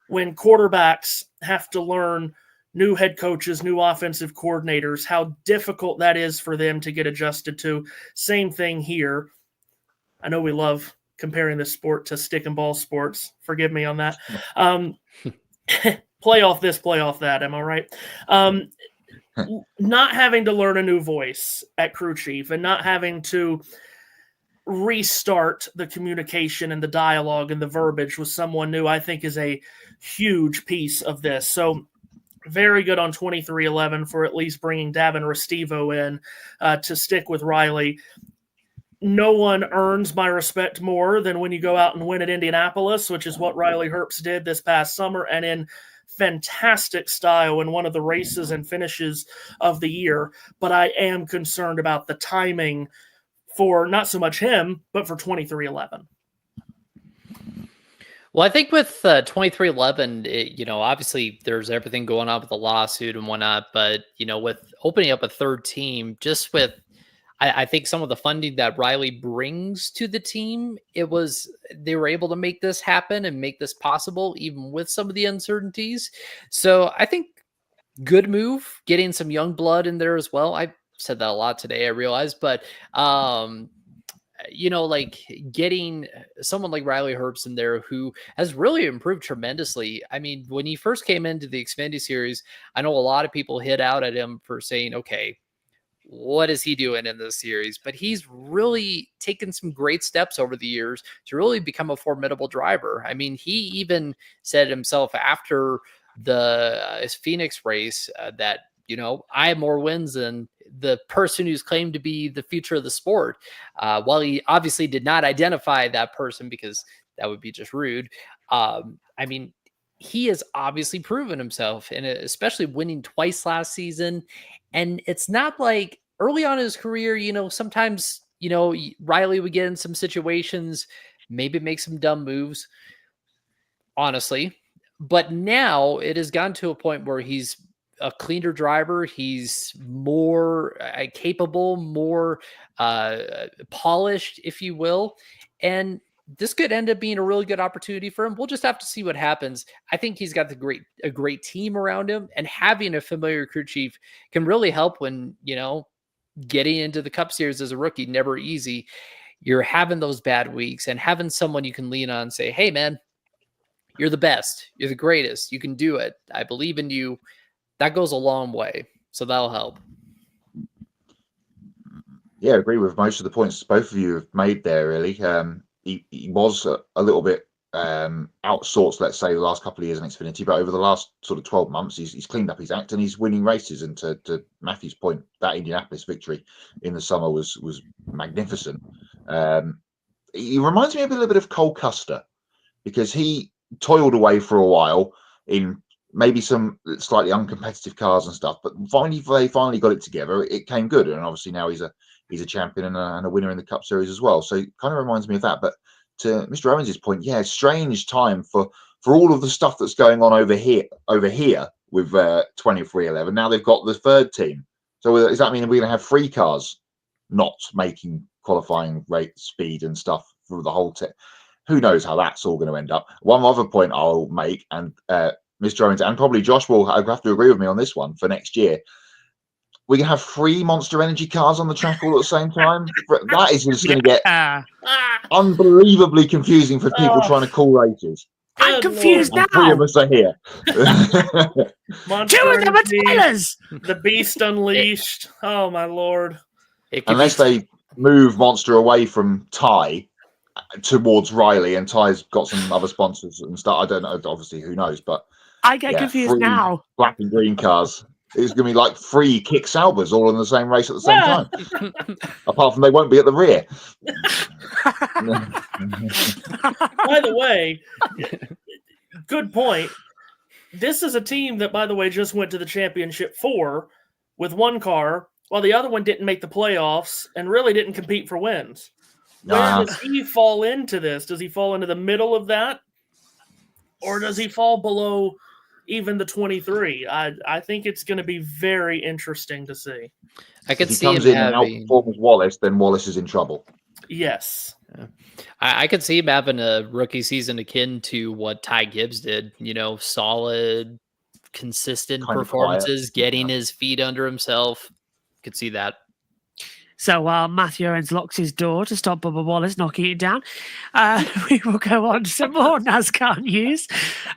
when quarterbacks have to learn new head coaches, new offensive coordinators, how difficult that is for them to get adjusted to. Same thing here. I know we love comparing this sport to stick and ball sports. Forgive me on that. Play off this, play off that. Am I right? Not having to learn a new voice at crew chief and not having to restart the communication and the dialogue and the verbiage with someone new, I think is a huge piece of this. So very good on 2311 for at least bringing Davin Restivo in to stick with Riley. No one earns my respect more than when you go out and win at Indianapolis, which is what Riley Herbst did this past summer, and in fantastic style in one of the races and finishes of the year. But I am concerned about the timing for not so much him, but for 2311. Well, I think with 2311, obviously there's everything going on with the lawsuit and whatnot, but, with opening up a third team, just with, I think some of the funding that Riley brings to the team, they were able to make this happen and make this possible, even with some of the uncertainties. So I think good move, getting some young blood in there as well. I said that a lot today, I realized, but, getting someone like Riley Herbst in there who has really improved tremendously. I mean, when he first came into the Xfinity Series, I know a lot of people hit out at him for saying, okay, what is he doing in this series? But he's really taken some great steps over the years to really become a formidable driver. I mean, he even said himself after the Phoenix race that, I have more wins than the person who's claimed to be the future of the sport. While he obviously did not identify that person because that would be just rude. He has obviously proven himself, and especially winning twice last season. And it's not like early on in his career, sometimes, Riley would get in some situations, maybe make some dumb moves, honestly. But now it has gotten to a point where he's a cleaner driver. He's more capable, more polished, if you will. And this could end up being a really good opportunity for him. We'll just have to see what happens. I think he's got a great team around him, and having a familiar crew chief can really help when, getting into the Cup Series as a rookie, never easy. You're having those bad weeks, and having someone you can lean on and say, hey man, you're the best. You're the greatest. You can do it. I believe in you. That goes a long way. So that'll help. Yeah, I agree with most of the points both of you have made there, really. He was a little bit outsourced, let's say, the last couple of years in Xfinity, but over the last sort of 12 months, he's cleaned up his act and he's winning races. And to Matthew's point, that Indianapolis victory in the summer was magnificent. He reminds me of a little bit of Cole Custer, because he toiled away for a while in maybe some slightly uncompetitive cars and stuff, but they finally got it together. It came good, and obviously now he's a champion and a winner in the Cup Series as well. So it kind of reminds me of that. But to Mr. Owens' point, yeah, strange time for all of the stuff that's going on over here with 23XI. Now they've got the third team. So does that mean we're going to have 3 cars not making qualifying rate, speed, and stuff for the whole team? Who knows how that's all going to end up? One other point I'll make, and Mr. Owens and probably Josh will have to agree with me on this one for next year. We can have 3 Monster Energy cars on the track all at the same time. That is just going to get unbelievably confusing for people trying to call races. I'm confused now. 3 of us are here. 2 of them are Taylors. The Beast Unleashed. Oh my lord! Unless they move Monster away from Ty towards Riley, and Ty's got some other sponsors and stuff. I don't know. Obviously, who knows? But I get confused 3 now. Black and green cars. It's going to be like 3 Kick Saubers all in the same race at the same time. Apart from they won't be at the rear. By the way, good point. This is a team that, by the way, just went to the championship 4 with 1 car, while the other one didn't make the playoffs and really didn't compete for wins. Where does he fall into this? Does he fall into the middle of that? Or does he fall below even the 23? I think it's going to be very interesting to see. I could see comes him in having... and outperforms Wallace, then Wallace is in trouble. Yes. Yeah. I could see him having a rookie season akin to what Ty Gibbs did. Solid, consistent Kind of performances, quiet. getting his feet under himself. Could see that. So while Matthew Owens locks his door to stop Bubba Wallace knocking it down, we will go on to some more NASCAR news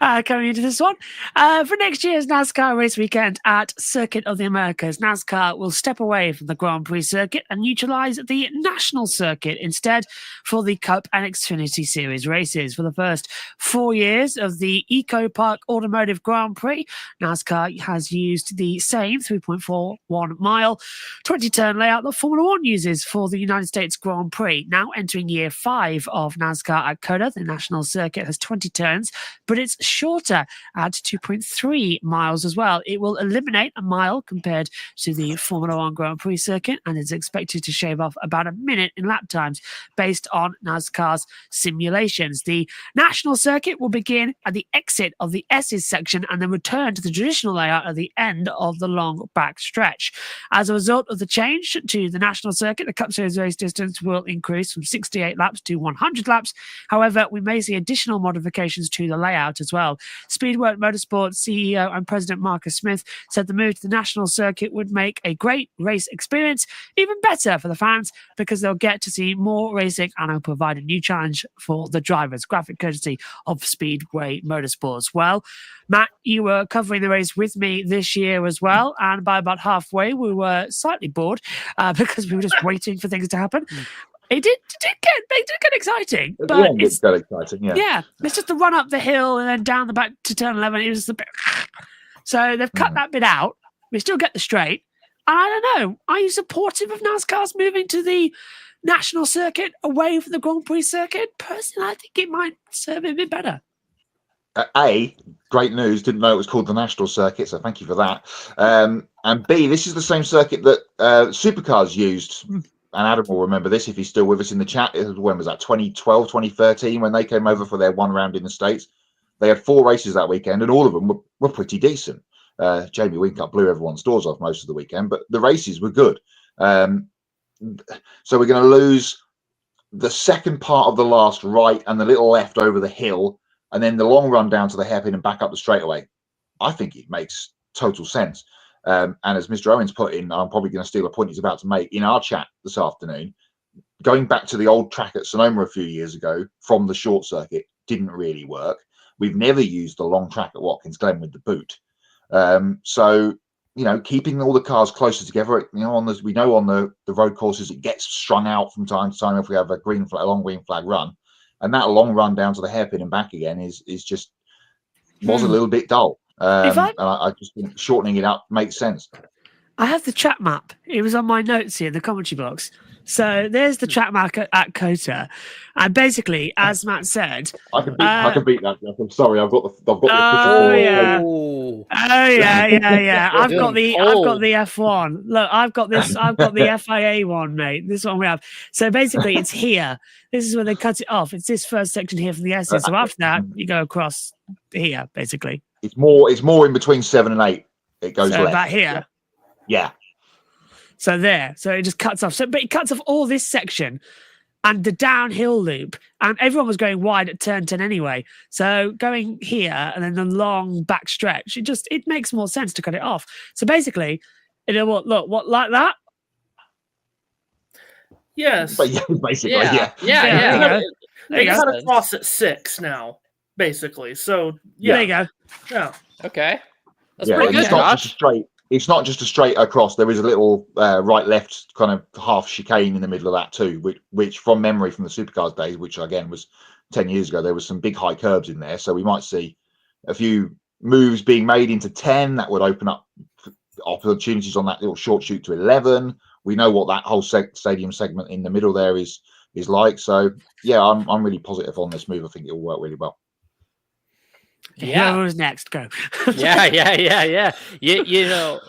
coming into this one. For next year's NASCAR race weekend at Circuit of the Americas, NASCAR will step away from the Grand Prix circuit and utilize the National Circuit instead for the Cup and Xfinity Series races. For the first 4 years of the Eco Park Automotive Grand Prix, NASCAR has used the same 3.41 mile, 20-turn layout that Formula 1 uses for the United States Grand Prix. Now entering year 5 of NASCAR at COTA, the National Circuit has 20 turns, but it's shorter at 2.3 miles as well. It will eliminate a mile compared to the Formula 1 Grand Prix circuit and is expected to shave off about a minute in lap times based on NASCAR's simulations. The National Circuit will begin at the exit of the S's section and then return to the traditional layout at the end of the long back stretch. As a result of the change to the National Circuit, the Cup Series race distance will increase from 68 laps to 100 laps. However, we may see additional modifications to the layout as well. Speedwork Motorsports CEO and President Marcus Smith said the move to the National Circuit would make a great race experience even better for the fans because they'll get to see more racing and will provide a new challenge for the drivers. Graphic courtesy of Speedway Motorsports. Well, Matt, you were covering the race with me this year as well, and by about halfway we were slightly bored because we were just waiting for things to happen. It did get exciting, but it's got exciting. Yeah, it's just the run up the hill and then down the back to turn 11. It was a bit. So they've cut that bit out. We still get the straight. And I don't know. Are you supportive of NASCAR's moving to the National Circuit away from the Grand Prix circuit? Personally, I think it might serve it a bit better. Great news. Didn't know it was called the National Circuit, so thank you for that. And B, this is the same circuit that supercars used. And Adam will remember this if he's still with us in the chat. When was that? 2012, 2013, when they came over for their one round in the States. They had 4 races that weekend, and all of them were pretty decent. Jamie Whincup blew everyone's doors off most of the weekend, but the races were good. So we're going to lose the second part of the last right and the little left over the hill, and then the long run down to the hairpin and back up the straightaway. I think it makes total sense. And as Mr. Owens put in, I'm probably going to steal a point he's about to make in our chat this afternoon. Going back to the old track at Sonoma a few years ago from the short circuit didn't really work. We've never used the long track at Watkins Glen with the boot. So, keeping all the cars closer together, we know on the road courses, it gets strung out from time to time if we have a long green flag run. And that long run down to the hairpin and back again was a little bit dull. And I just think shortening it up makes sense. I have the chat map. It was on my notes here, the commentary box. So there's the track marker at Kota, and basically, as Matt said, I can beat that. I'm sorry, I've got the official. Oh, yeah. Oh, yeah. I've got the Cold. F1. Look, I've got the FIA one, mate. This one we have. So basically, it's here. This is where they cut it off. It's this first section here from the S's. So after that, you go across here, basically. It's more in between 7 and 8. It goes So left. about here. Yeah. So there. So it just cuts off. So, but it cuts off all this section and the downhill loop. And everyone was going wide at turn 10 anyway. So going here and then the long back stretch, it makes more sense to cut it off. So basically, look, like that? Yes. But yeah, basically, yeah. There They you go. cut across at 6 now, basically. So There you go. yeah. Okay. That's yeah, pretty good, it's not Josh. just straight. It's not just a straight across. There is a little right-left kind of half chicane in the middle of that too, which from memory from the supercars days, which again was 10 years ago, there was some big high curbs in there. So we might see a few moves being made into 10 that would open up opportunities on that little short shoot to 11. We know what that whole stadium segment in the middle there is like. So yeah, I'm really positive on this move. I think it will work really well. Yeah. Who's next? Go. Yeah. You know,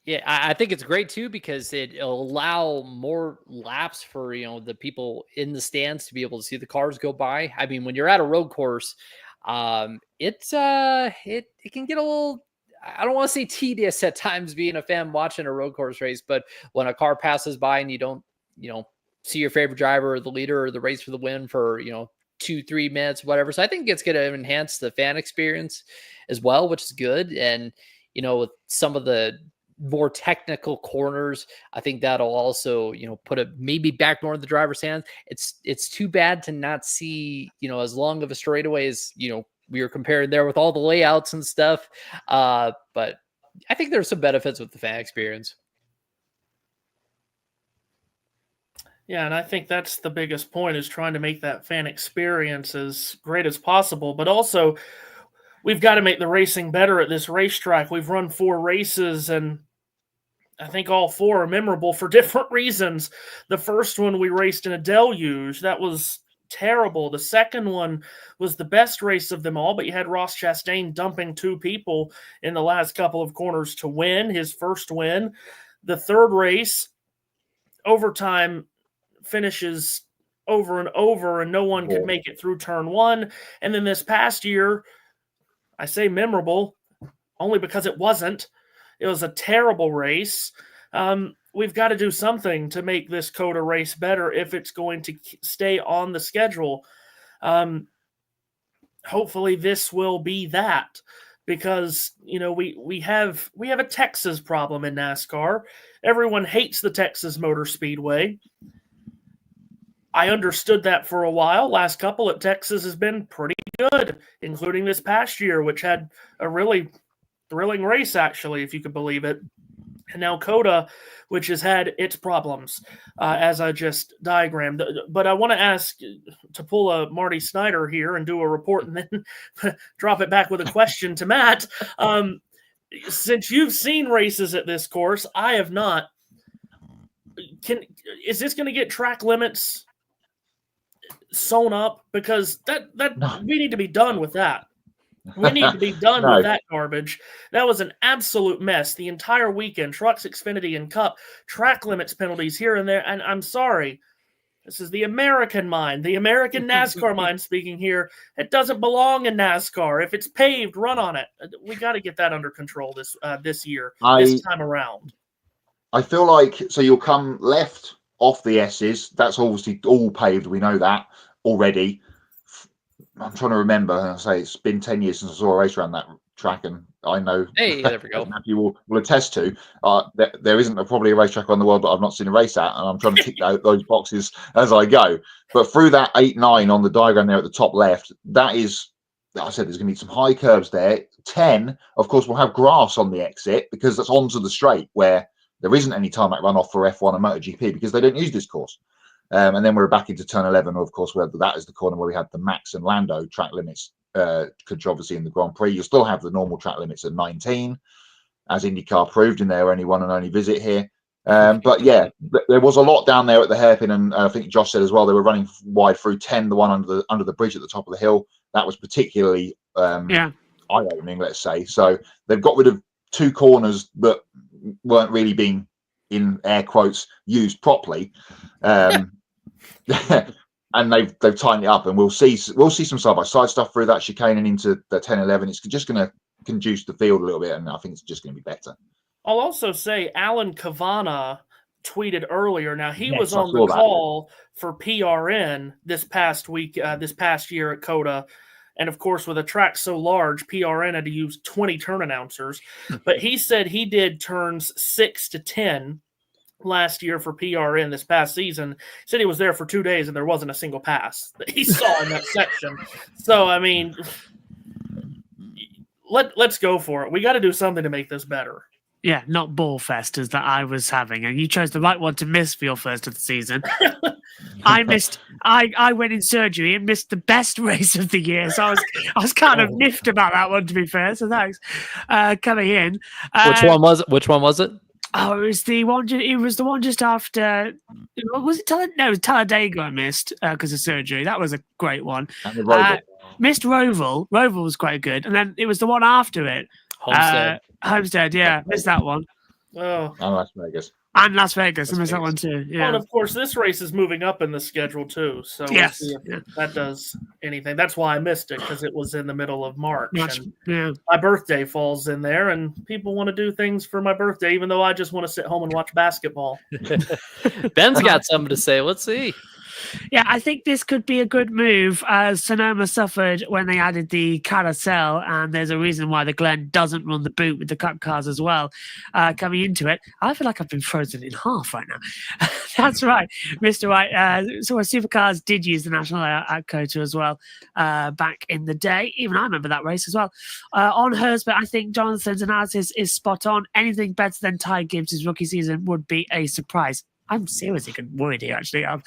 yeah, I think it's great too because it'll allow more laps for the people in the stands to be able to see the cars go by. I mean, when you're at a road course, it can get a little. I don't want to say tedious at times being a fan watching a road course race, but when a car passes by and you don't, see your favorite driver or the leader or the race for the win for 2-3 minutes, whatever. So I think it's going to enhance the fan experience as well, which is good. And, with some of the more technical corners, I think that'll also, put it maybe back more in the driver's hands. It's too bad to not see, as long of a straightaway as, we were comparing there with all the layouts and stuff. But I think there's some benefits with the fan experience. Yeah, and I think that's the biggest point is trying to make that fan experience as great as possible. But also, we've got to make the racing better at this racetrack. We've run 4 races, and I think all 4 are memorable for different reasons. The first one we raced in a deluge. That was terrible. The second one was the best race of them all, but you had Ross Chastain dumping 2 people in the last couple of corners to win, his first win. The third race, overtime finishes over and over, and no one could make it through turn 1. And then this past year, I say memorable only because it wasn't. It was a terrible race. We've got to do something to make this COTA race better if it's going to stay on the schedule. Hopefully this will be that, because we have a Texas problem in NASCAR. Everyone hates the Texas Motor Speedway. I understood that for a while. Last couple at Texas has been pretty good, including this past year, which had a really thrilling race, actually, if you could believe it. And now COTA, which has had its problems, as I just diagrammed. But I want to ask to pull a Marty Snyder here and do a report and then drop it back with a question to Matt. Since you've seen races at this course, I have not. Is this going to get track limits sewn up? Because we need to be done with that. We need to be done with that garbage. That was an absolute mess the entire weekend. Trucks, Xfinity, and Cup, track limits penalties here and there. And I'm sorry, this is the American mind, the American NASCAR mind speaking here. It doesn't belong in NASCAR. If it's paved, run on it. We got to get that under control this year, this time around. I feel like, so you'll come left off the S's. That's obviously all paved. We know that already. I'm trying to remember. I say it's been 10 years since I saw a race around that track, and I know. Hey, there we go. Matthew will attest to. There isn't probably a racetrack on the world that I've not seen a race at, and I'm trying to tick out those boxes as I go. But through that 8-9 on the diagram there at the top left, that is, I said, there's going to be some high curves there. 10, of course, will have grass on the exit because that's onto the straight where there isn't any tarmac runoff for F1 and MotoGP because they don't use this course. And then we're back into turn 11, of course, where that is the corner where we had the Max and Lando track limits controversy in the Grand Prix. You'll still have the normal track limits at 19, as IndyCar proved in their only one and only visit here. But yeah, there was a lot down there at the hairpin, and I think Josh said as well they were running wide through 10, the one under the bridge at the top of the hill. That was particularly eye-opening, let's say. So they've got rid of 2 corners that weren't really being, in air quotes, used properly, and they've tightened it up, and we'll see some side-by-side stuff through that chicane and into the 10-11. It's just going to conduce the field a little bit, and I think it's just going to be better. I'll also say Alan Cavana tweeted earlier. Now, he was on the call for PRN this past year at COTA. And, of course, with a track so large, PRN had to use 20 turn announcers. But he said he did turns 6 to 10 last year for PRN this past season. He said he was there for 2 days and there wasn't a single pass that he saw in that section. So, I mean, let's go for it. We got to do something to make this better. Yeah, not ball fest as that I was having, and you chose the right one to miss for your first of the season. I went in surgery and missed the best race of the year, so I was kind of miffed about that one, to be fair. So thanks coming in. Which one was it? Oh, it was the one just after. Was it it was Talladega I missed because of surgery. That was a great one. Missed Roval. Roval was quite good, and then it was the one after it. Homestead, yeah. Missed that one. Oh. And Las Vegas. I missed that one too. Yeah. Well, and of course, this race is moving up in the schedule too. So we'll see if that does anything. That's why I missed it, because it was in the middle of March. And my birthday falls in there, and people want to do things for my birthday, even though I just want to sit home and watch basketball. Ben's got something to say. Let's see. Yeah, I think this could be a good move, as Sonoma suffered when they added the carousel, and there's a reason why the Glen doesn't run the boot with the Cup cars as well coming into it. I feel like I've been frozen in half right now. That's right, Mr. White. So Supercars did use the National at COTA as well back in the day. Even I remember that race as well. On hers, but I think Jonathan's analysis is spot on. Anything better than Ty Gibbs' rookie season would be a surprise. I'm seriously worried here, actually. I've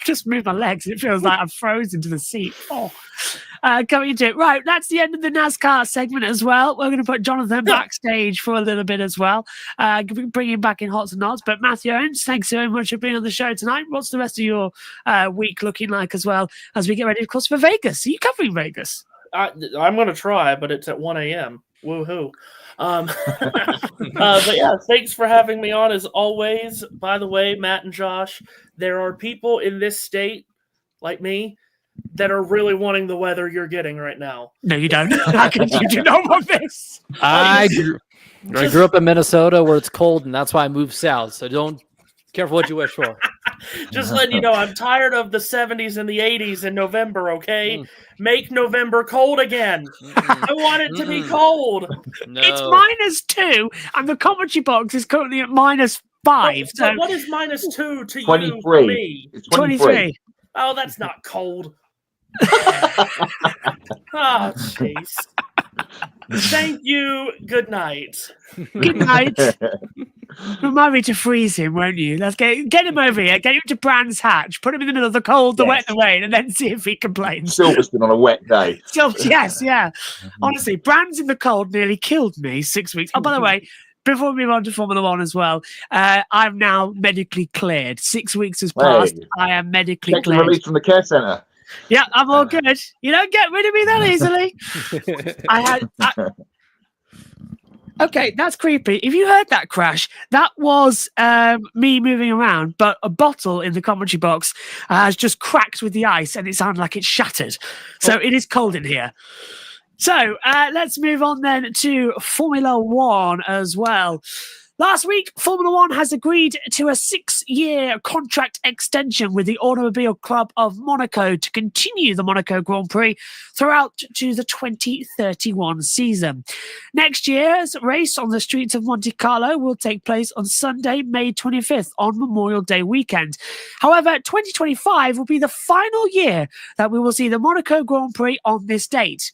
just moved my legs. It feels like I'm frozen to the seat. Coming into it. Right, that's the end of the NASCAR segment as well. We're going to put Jonathan backstage for a little bit as well. Bring him back in hots and nods. But Matthew Owens, thanks so much for being on the show tonight. What's the rest of your week looking like as well as we get ready, of course, for Vegas? Are you covering Vegas? I'm going to try, but it's at 1 a.m. Woohoo. But yeah, thanks for having me on as always. By the way, Matt and Josh, there are people in this state like me that are really wanting the weather you're getting right now. No, you don't. How could you do not want this? I grew up in Minnesota where it's cold, and that's why I moved south. So don't careful what you wish for. Just letting you know, I'm tired of the 70s and the 80s in November, okay? Make November cold again. I want it to be cold. No. It's -2, and the commentary box is currently at -5. So what is -2 to 23. you for me? It's 23. Oh, that's not cold. Oh, jeez. Thank you. Good night. Good night. Remind me to freeze him, won't you? Let's get him over here. Get him to Brands Hatch. Put him in the middle of the cold, the wet, the rain, and then see if he complains. Silverstone on a wet day. Yes, yeah. Honestly, Brands in the cold nearly killed me 6 weeks. Oh, by the way, before we move on to Formula One as well, I'm now medically cleared. 6 weeks has passed. Hey. I am medically cleared. Released from the care centre. Yeah, I'm all good. You don't get rid of me that easily. Okay, that's creepy. If you heard that crash, that was me moving around, but a bottle in the commentary box has just cracked with the ice, and it sounded like it shattered. So it is cold in here. So let's move on then to Formula One as well. Last week, Formula One has agreed to a 6-year contract extension with the Automobile Club of Monaco to continue the Monaco Grand Prix throughout to the 2031 season. Next year's race on the streets of Monte Carlo will take place on Sunday, May 25th on Memorial Day weekend. However, 2025 will be the final year that we will see the Monaco Grand Prix on this date.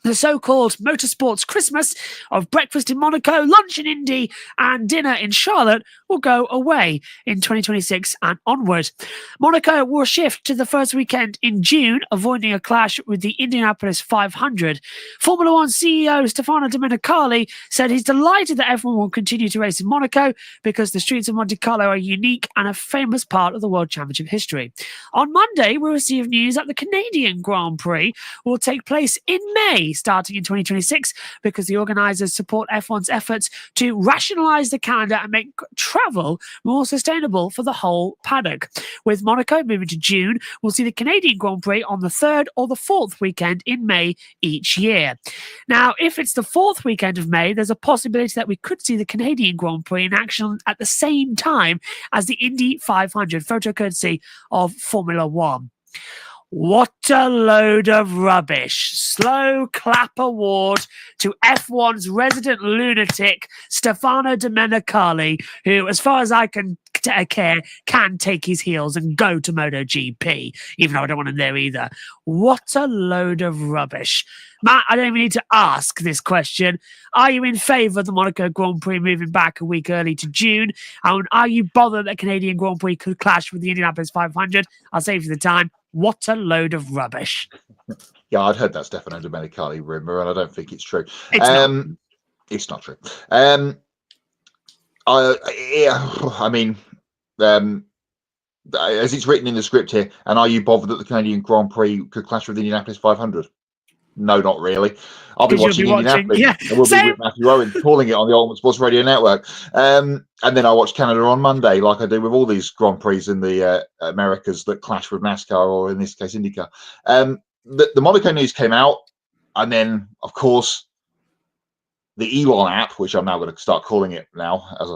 The so-called motorsports Christmas of breakfast in Monaco, lunch in Indy, and dinner in Charlotte will go away in 2026 and onward. Monaco will shift to the first weekend in June, avoiding a clash with the Indianapolis 500. Formula One CEO Stefano Domenicali said he's delighted that everyone will continue to race in Monaco because the streets of Monte Carlo are unique and a famous part of the World Championship history. On Monday, we received news that the Canadian Grand Prix will take place in May, starting in 2026, because the organisers support F1's efforts to rationalise the calendar and make travel more sustainable for the whole paddock. With Monaco moving to June, we'll see the Canadian Grand Prix on the 3rd or the 4th weekend in May each year. Now, if it's the 4th weekend of May, there's a possibility that we could see the Canadian Grand Prix in action at the same time as the Indy 500, photo courtesy of Formula One. What a load of rubbish. Slow clap award to F1's resident lunatic, Stefano Domenicali, who, as far as I can care, can take his heels and go to MotoGP, even though I don't want him there either. What a load of rubbish. Matt, I don't even need to ask this question. Are you in favour of the Monaco Grand Prix moving back a week early to June? And are you bothered that Canadian Grand Prix could clash with the Indianapolis 500? I'll save you the time. What a load of rubbish. Yeah, I'd heard that Stefano Domenicali rumour, and I don't think it's true. It's not true. I mean, as it's written in the script here, and are you bothered that the Canadian Grand Prix could clash with the Indianapolis 500? No, not really. I'll be watching Indianapolis. Yeah, and we'll be with Matthew Owen calling it on the Ultimate Sports Radio Network. And then I watch Canada on Monday, like I do with all these Grand Prix in the Americas that clash with NASCAR, or in this case, IndyCar. The Monaco news came out, and then, of course, the Elon app, which I'm now going to start calling it now, as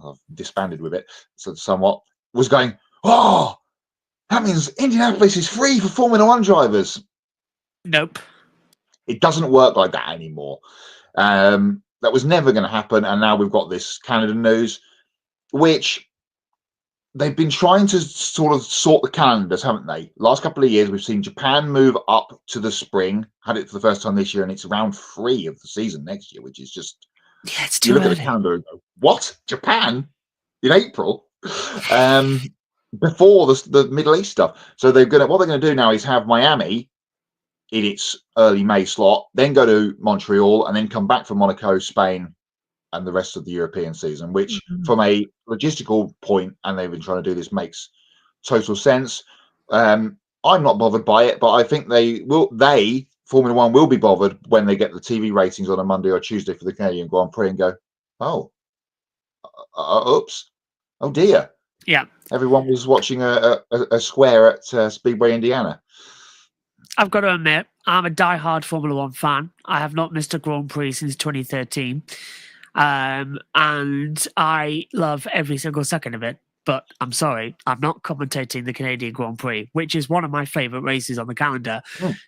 I've disbanded with it somewhat, was going, oh, that means Indianapolis is free for Formula One drivers. Nope. It doesn't work like that anymore. That was never going to happen. And now we've got this Canada news, which they've been trying to sort of sort the calendars, haven't they? Last couple of years, we've seen Japan move up to the spring, had it for the first time this year, and it's round 3 of the season next year, which is just, yeah, it's too you look early. at the calendar and go, what? Japan in April? Before the Middle East stuff. So what they're going to do now is have Miami in its early May slot, then go to Montreal, and then come back from Monaco, Spain, and the rest of the European season, which from a logistical point, and they've been trying to do this, makes total sense. I'm not bothered by it, but I think Formula One will be bothered when they get the TV ratings on a Monday or Tuesday for the Canadian Grand Prix and go, oops, oh dear. Yeah. Everyone was watching a square at Speedway, Indiana. I've got to admit, I'm a diehard Formula One fan. I have not missed a Grand Prix since 2013. And I love every single second of it. But I'm sorry, I'm not commentating the Canadian Grand Prix, which is one of my favourite races on the calendar,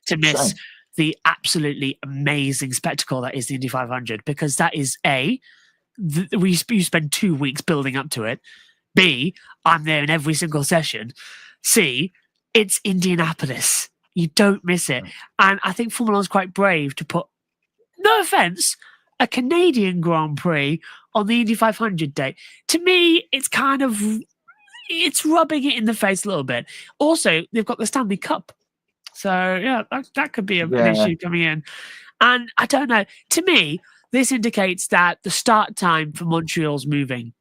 to miss the absolutely amazing spectacle that is the Indy 500, because that is you spend 2 weeks building up to it. B, I'm there in every single session. C, it's Indianapolis. You don't miss it. And I think Formula One's quite brave to put, no offence, a Canadian Grand Prix on the Indy 500 date. To me, it's it's rubbing it in the face a little bit. Also, they've got the Stanley Cup. So, yeah, that could be an issue coming in. And I don't know. To me, this indicates that the start time for Montreal's moving.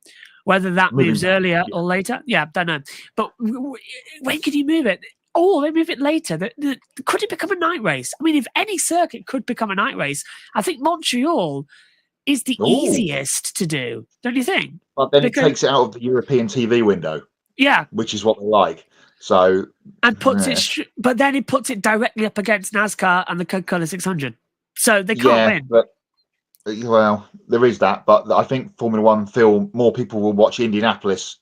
Whether that moves earlier or later, don't know. But when can you move it? Oh, they move it later. Could it become a night race? I mean, if any circuit could become a night race, I think Montreal is the easiest to do, don't you think? But then it takes it out of the European TV window. Yeah. Which is what they like. So, and puts but then it puts it directly up against NASCAR and the Coca-Cola 600. So they can't win. But, well, there is that. But I think Formula One feel more people will watch Indianapolis.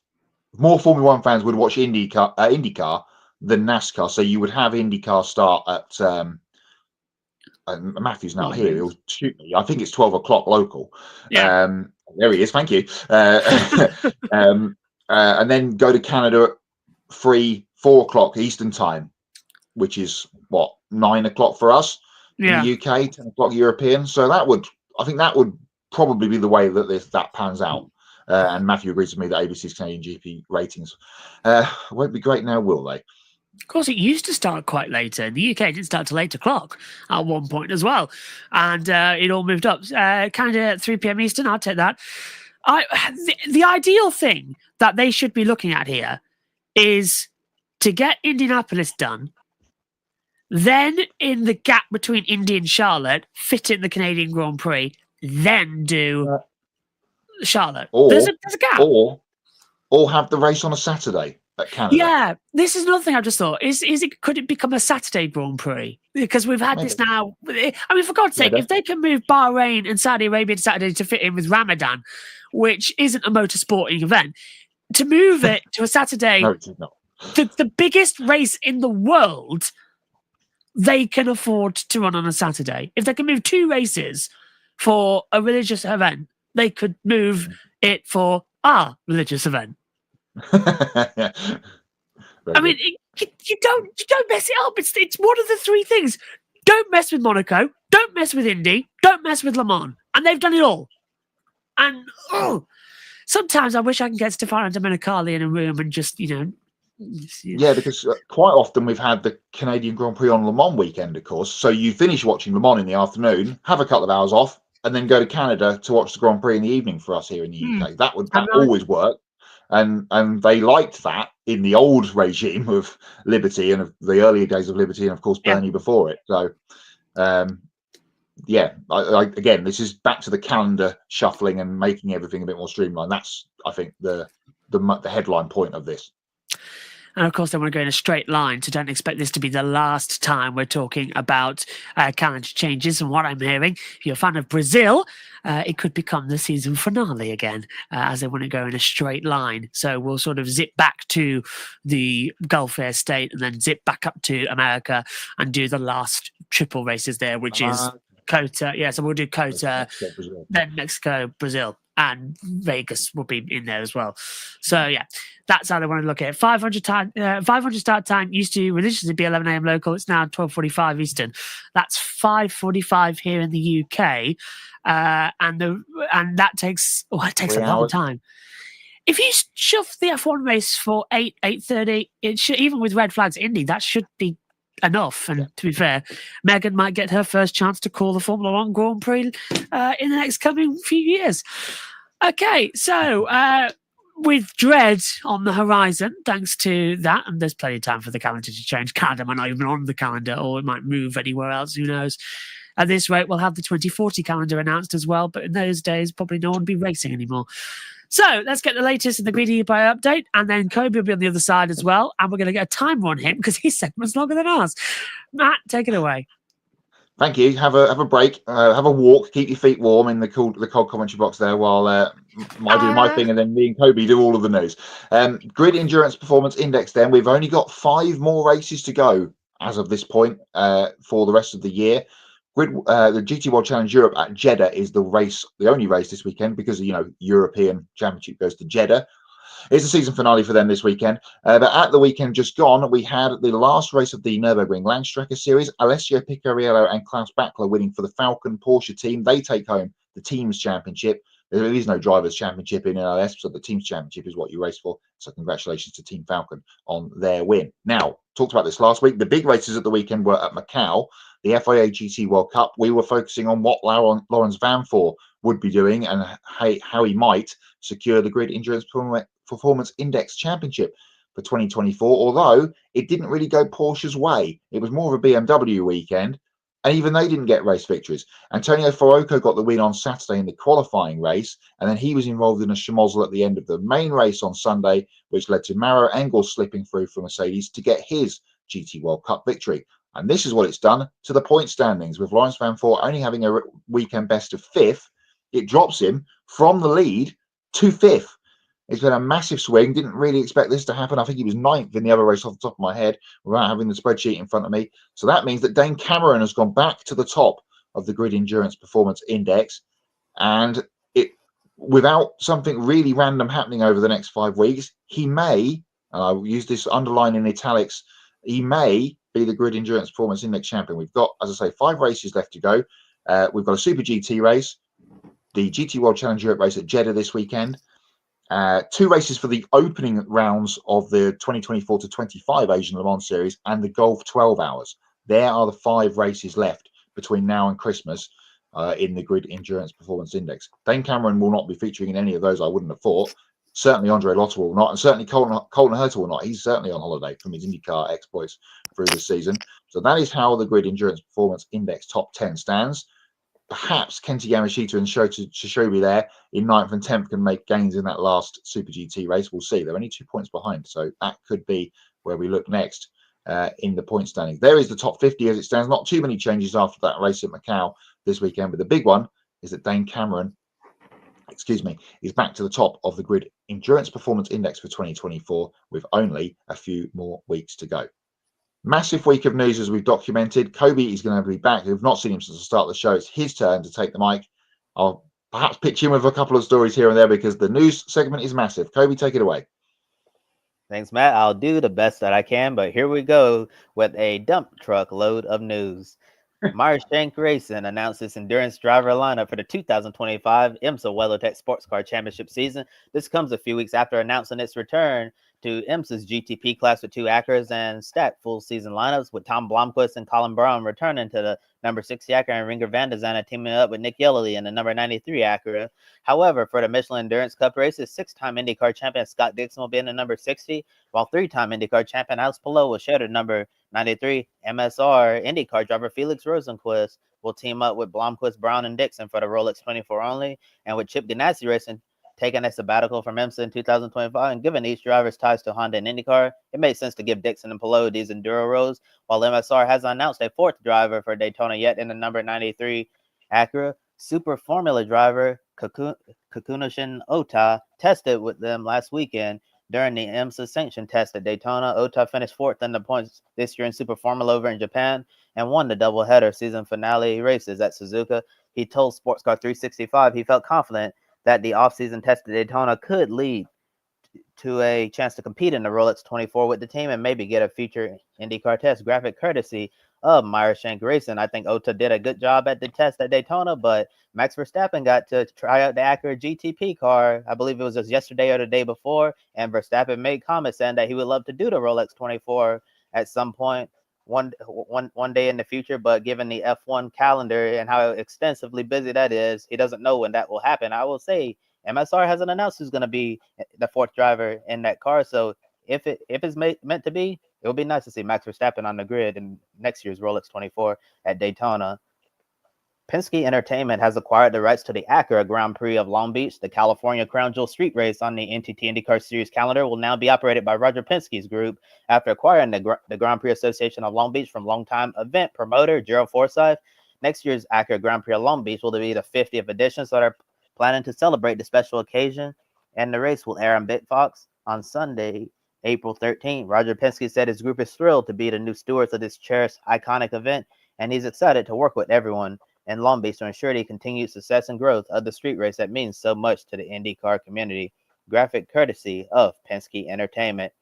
More Formula One fans would watch IndyCar than NASCAR. So you would have IndyCar start at Matthew's not here. He'll shoot me. I think it's 12 o'clock local. Yeah. There he is. Thank you. And then go to Canada at 4 o'clock Eastern time, which is 9 o'clock for us. Yeah. the UK, 10 o'clock European. So I think that would probably be the way that that pans out. And Matthew agrees with me that ABC's Canadian GP ratings won't be great now, will they? Of course, it used to start quite later. In the UK, it didn't start till 8 o'clock at one point as well. And it all moved up. Kind of 3 p.m. Eastern, I'll take that. The ideal thing that they should be looking at here is to get Indianapolis done, then in the gap between Indy and Charlotte, fit in the Canadian Grand Prix, then do Charlotte. There's a gap. Or have the race on a Saturday at Canada. Yeah, this is another thing I've just thought. Could it become a Saturday Grand Prix? Because we've had this now. I mean, for God's sake, if they can move Bahrain and Saudi Arabia to Saturday to fit in with Ramadan, which isn't a motorsporting event, to move it to a Saturday, No, it is not. the biggest race in the world, they can afford to run on a Saturday. If they can move 2 races for a religious event, they could move it for our religious event. Yeah. I mean, you don't mess it up. It's one of the 3 things. Don't mess with Monaco. Don't mess with Indy. Don't mess with Le Mans. And they've done it all. And sometimes I wish I can get Stefano Domenicali in a room and just, Yeah, because quite often we've had the Canadian Grand Prix on Le Mans weekend, of course. So you finish watching Le Mans in the afternoon, have a couple of hours off, and then go to Canada to watch the Grand Prix in the evening for us here in the UK. That always worked. And they liked that in the old regime of Liberty and of the earlier days of Liberty and, of course, Bernie before it. So, again, this is back to the calendar shuffling and making everything a bit more streamlined. That's, I think, the headline point of this. And of course, they want to go in a straight line, so don't expect this to be the last time we're talking about calendar changes. And what I'm hearing, if you're a fan of Brazil, it could become the season finale again, as they want to go in a straight line. So we'll sort of zip back to the Gulf Air State and then zip back up to America and do the last triple races there, which is COTA. Yeah, so we'll do COTA, then Mexico, Brazil. And Vegas will be in there as well. So, yeah, that's how they want to look at it. 500 start time used to religiously be 11 a.m. local. It's now 12:45 Eastern. That's 5:45 here in the UK. And that takes a long time. If you shove the F1 race for 8:30, it should, even with red flags Indy, that should be enough. And to be fair, Megan might get her first chance to call the Formula One Grand Prix in the next coming few years. Okay, so with dread on the horizon, thanks to that, and there's plenty of time for the calendar to change. Canada might not even on the calendar, or it might move anywhere else, who knows. At this rate, we'll have the 2040 calendar announced as well, but in those days, probably no one will be racing anymore. So let's get the latest in the Greedy by update, and then Kobe will be on the other side as well, and we're going to get a timer on him because his segment's longer than ours. Matt, take it away. Thank you. Have a break, have a walk, keep your feet warm in the cold commentary box there while I do my thing, and then me and Kobe do all of the news. Grid Endurance Performance Index. Then we've only got 5 more races to go as of this point for the rest of the year. The GT World Challenge Europe at Jeddah is the only race this weekend because European Championship goes to Jeddah. It's the season finale for them this weekend. But at the weekend just gone, we had the last race of the Nürburgring Landstrecke Series. Alessio Picariello and Klaus Bachler winning for the Falcon Porsche team. They take home the Teams Championship. There is no Drivers' Championship in LS, so the Teams Championship is what you race for. So congratulations to Team Falcon on their win. Now, talked about this last week. The big races at the weekend were at Macau, the FIA GT World Cup. We were focusing on what Lawrence Vanfor would be doing and how he might secure the Grid Endurance Performance Index Championship for 2024, although it didn't really go Porsche's way. It was more of a BMW weekend, and even they didn't get race victories. Antonio Farocco got the win on Saturday in the qualifying race, and then he was involved in a schmozzle at the end of the main race on Sunday, which led to Mauro Engel slipping through for Mercedes to get his GT World Cup victory. And this is what it's done to the point standings, with Lawrence Vanfor only having a weekend best of 5th. It drops him from the lead to 5th. It's been a massive swing. Didn't really expect this to happen. I think he was 9th in the other race off the top of my head without having the spreadsheet in front of me. So that means that Dane Cameron has gone back to the top of the Grid Endurance Performance Index. And without something really random happening over the next 5 weeks, he may, and I will use this underline in italics, he may be the Grid Endurance Performance Index champion? We've got, as I say, 5 races left to go. We've got a Super GT race, the GT World Challenge Europe race at Jeddah this weekend, 2 races for the opening rounds of the 2024 to 25 Asian Le Mans Series, and the Golf 12 Hours. There are the 5 races left between now and Christmas in the Grid Endurance Performance Index. Dane Cameron will not be featuring in any of those, I wouldn't have thought. Certainly Andre Lotter will not, and certainly Colton Herta will not. He's certainly on holiday from his IndyCar exploits through the season. So that is how the Grid Endurance Performance Index top 10 stands. Perhaps Kenti Yamashita and Shoshobi there in 9th and 10th can make gains in that last Super GT race. We'll see. They're only 2 points behind, so that could be where we look next in the point standings. There is the top 50 as it stands. Not too many changes after that race at Macau this weekend, but the big one is that Dane Cameron, is back to the top of the Grid Endurance Performance Index for 2024 with only a few more weeks to go. Massive week of news as we've documented. Kobe is going to be back. We've not seen him since the start of the show. It's his turn to take the mic. I'll perhaps pitch in with a couple of stories here and there because the news segment is massive. Kobe, take it away. Thanks, Matt. I'll do the best that I can, but here we go with a dump truck load of news. RFK Racing announced its endurance driver lineup for the 2025 IMSA WeatherTech Sports Car Championship season. This comes a few weeks after announcing its return to IMSA's GTP class with 2 Acuras and stacked full season lineups, with Tom Blomqvist and Colin Brown returning to the number 60 Acura and Ringer Van de Zandt teaming up with Nick Yellowly in the number 93 Acura. However, for the Michelin Endurance Cup races, 6-time IndyCar champion Scott Dixon will be in the number 60, while 3-time IndyCar champion Alex Palou will share the number 93. MSR IndyCar driver Felix Rosenqvist will team up with Blomqvist, Brown, and Dixon for the Rolex 24 only, and with Chip Ganassi Racing taking a sabbatical from IMSA in 2025 and giving each driver's ties to Honda and IndyCar, it made sense to give Dixon and Palou these Enduro roles, while MSR has announced a 4th driver for Daytona yet in the number 93 Acura. Super Formula driver Kakunashin Ota tested with them last weekend during the IMSA sanction test at Daytona. Ota finished 4th in the points this year in Super Formula over in Japan and won the doubleheader season finale races at Suzuka. He told Sports Car 365 he felt confident that the offseason test at Daytona could lead to a chance to compete in the Rolex 24 with the team and maybe get a future IndyCar test. Graphic courtesy of RFK Racing. I think Ota did a good job at the test at Daytona, but Max Verstappen got to try out the Acura GTP car. I believe it was just yesterday or the day before, and Verstappen made comments saying that he would love to do the Rolex 24 at some point one day in the future, but given the F1 calendar and how extensively busy that is, he doesn't know when that will happen. I will say MSR hasn't announced who's going to be the 4th driver in that car, so if it's meant to be, it would be nice to see Max Verstappen on the grid in next year's Rolex 24 at Daytona. Penske Entertainment has acquired the rights to the Acura Grand Prix of Long Beach. The California Crown Jewel Street Race on the NTT IndyCar Series calendar will now be operated by Roger Penske's group after acquiring the Grand Prix Association of Long Beach from longtime event promoter Gerald Forsyth. Next year's Acura Grand Prix of Long Beach will be the 50th edition, so they're planning to celebrate the special occasion, and the race will air on BitFox on Sunday, April 13th. Roger Penske said his group is thrilled to be the new stewards of this cherished, iconic event, and he's excited to work with everyone in Long Beach to ensure the continued success and growth of the street race that means so much to the IndyCar community. Graphic courtesy of Penske Entertainment.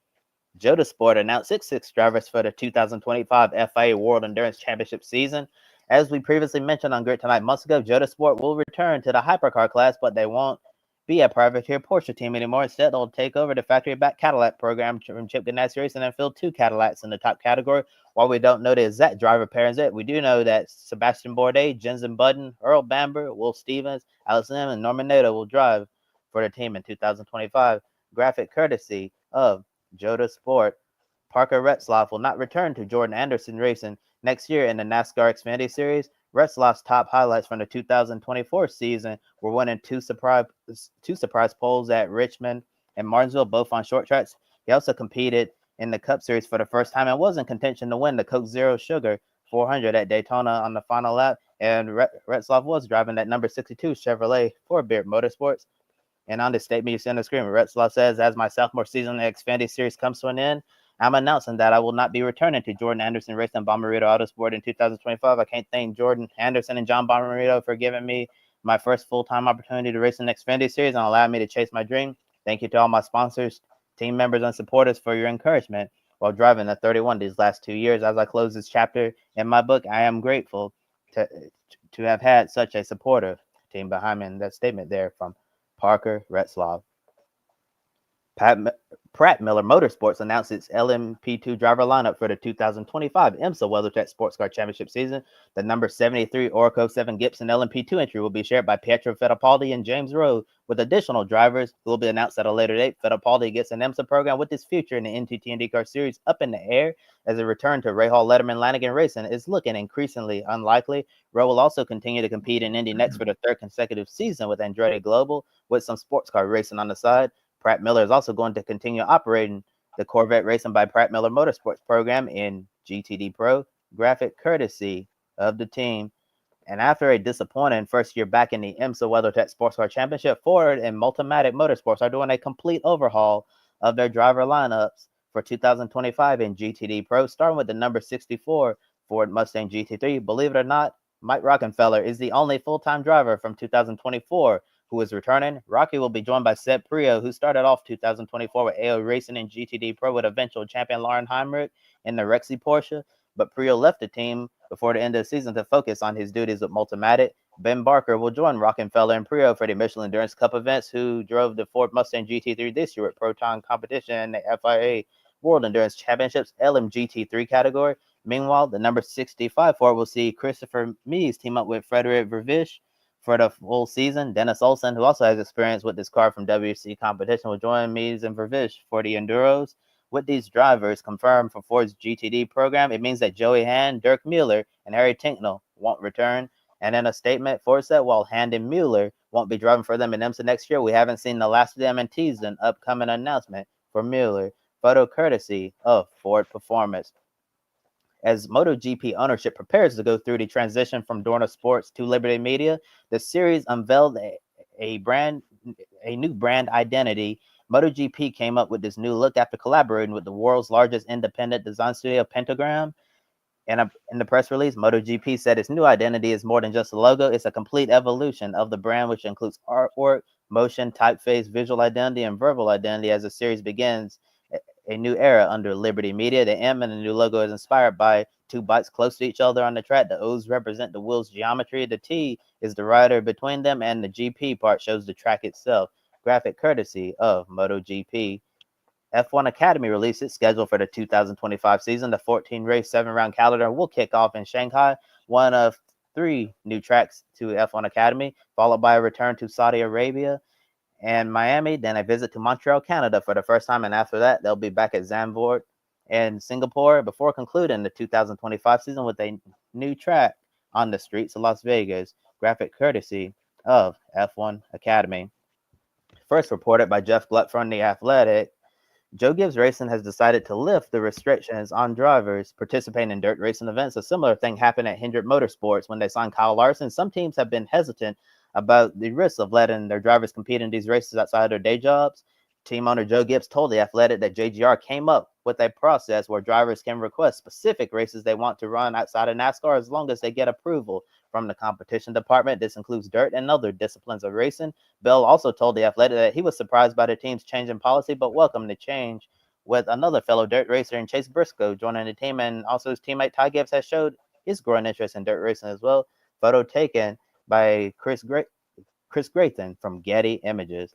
Joda Sport announced 6 drivers for the 2025 FIA World Endurance Championship season. As we previously mentioned on Grid Tonight months ago, Joda Sport will return to the hypercar class, but they won't be a privateer Porsche team anymore. Instead, they'll take over the factory-backed Cadillac program from Chip Ganassi Racing and fill 2 Cadillacs in the top category. While we don't know the exact driver pairings yet, we do know that Sebastian Bourdais, Jensen Button, Earl Bamber, Will Stevens, Alex Lim, and Norman Nato will drive for the team in 2025. Graphic courtesy of Joda Sport. Parker Retzlaff will not return to Jordan Anderson Racing next year in the NASCAR Xfinity Series. Retzlaff's top highlights from the 2024 season were winning two surprise poles at Richmond and Martinsville, both on short tracks. He also competed in the Cup Series for the first time and was in contention to win the Coke Zero Sugar 400 at Daytona on the final lap. And Retzlaff was driving that number 62 Chevrolet for Beard Motorsports. And on the statement you see on the screen, Retzlaff says, "As my sophomore season in the Xfinity Series comes to an end, I'm announcing that I will not be returning to Jordan Anderson Racing and Bommarito Autosport in 2025. I can't thank Jordan Anderson and John Bommarito for giving me my first full-time opportunity to race in the Xfinity Series and allowing me to chase my dream. Thank you to all my sponsors, team members, and supporters for your encouragement. while driving the 31 these last 2 years. As I close this chapter in my book, I am grateful to have had such a supportive team behind me. And that statement there from Parker Retzlaff. Pratt Miller Motorsports announced its LMP2 driver lineup for the 2025 IMSA WeatherTech Sports Car Championship season. The number 73 Oracle 7 Gibson LMP2 entry will be shared by Pietro Fittipaldi and James Rowe, with additional drivers who will be announced at a later date. Fittipaldi gets an IMSA program with his future in the NTT IndyCar Series up in the air, as a return to Rahal Letterman Lanigan Racing is looking increasingly unlikely. Rowe will also continue to compete in Indy Next for the third consecutive season with Andretti Global, with some sports car racing on the side. Pratt Miller is also going to continue operating the Corvette Racing by Pratt Miller Motorsports program in GTD Pro, graphic courtesy of the team. And after a disappointing first year back in the IMSA WeatherTech Sports Car Championship, Ford and Multimatic Motorsports are doing a complete overhaul of their driver lineups for 2025 in GTD Pro, starting with the number 64 Ford Mustang GT3. Believe it or not, Mike Rockenfeller is the only full-time driver from 2024 who is returning. Rocky will be joined by Seb Prio, who started off 2024 with AO Racing and GTD Pro with eventual champion Lauren Heinrich in the Rexy Porsche, but Prio left the team before the end of the season to focus on his duties with Multimatic. Ben Barker will join Rockenfeller and Prio for the Michelin Endurance Cup events, who drove the Ford Mustang GT3 this year at Proton competition and the FIA World Endurance Championships LMGT3 category. Meanwhile, the number 65 Ford will see Christopher Mies team up with Frederick Vervish for the full season. Dennis Olsen, who also has experience with this car from WC competition, will join Mies and Vervish for the Enduros. With these drivers confirmed for Ford's GTD program, it means that Joey Hand, Dirk Mueller, and Harry Tinknell won't return. And in a statement, Ford said while Hand and Mueller won't be driving for them in IMSA next year, we haven't seen the last of them and teased an upcoming announcement for Mueller. Photo courtesy of Ford Performance. As MotoGP ownership prepares to go through the transition from Dorna Sports to Liberty Media, the series unveiled a new brand identity. MotoGP came up with this new look after collaborating with the world's largest independent design studio, Pentagram. And in the press release, MotoGP said its new identity is more than just a logo. It's a complete evolution of the brand, which includes artwork, motion, typeface, visual identity, and verbal identity as the series begins a new era under Liberty Media. The M and the new logo is inspired by two bikes close to each other on the track. The O's represent the wheel's geometry. The T is the rider between them, and the GP part shows the track itself. Graphic courtesy of MotoGP. F1 Academy released its schedule for the 2025 season. The 14-race, 7-round calendar will kick off in Shanghai, one of 3 new tracks to F1 Academy, followed by a return to Saudi Arabia and Miami, then a visit to Montreal, Canada for the first time, and after that, they'll be back at Zandvoort and Singapore before concluding the 2025 season with a new track on the streets of Las Vegas. Graphic courtesy of F1 Academy. First reported by Jeff Gluck from The Athletic, Joe Gibbs Racing has decided to lift the restrictions on drivers participating in dirt racing events. A similar thing happened at Hendrick Motorsports when they signed Kyle Larson. Some teams have been hesitant about the risks of letting their drivers compete in these races outside of their day jobs. Team owner Joe Gibbs told The Athletic that JGR came up with a process where drivers can request specific races they want to run outside of NASCAR as long as they get approval from the competition department. This includes dirt and other disciplines of racing. Bell also told The Athletic that he was surprised by the team's change in policy, but welcomed the change, with another fellow dirt racer in Chase Briscoe joining the team, and also his teammate Ty Gibbs has showed his growing interest in dirt racing as well. Photo taken by Chris Grayson from Getty Images.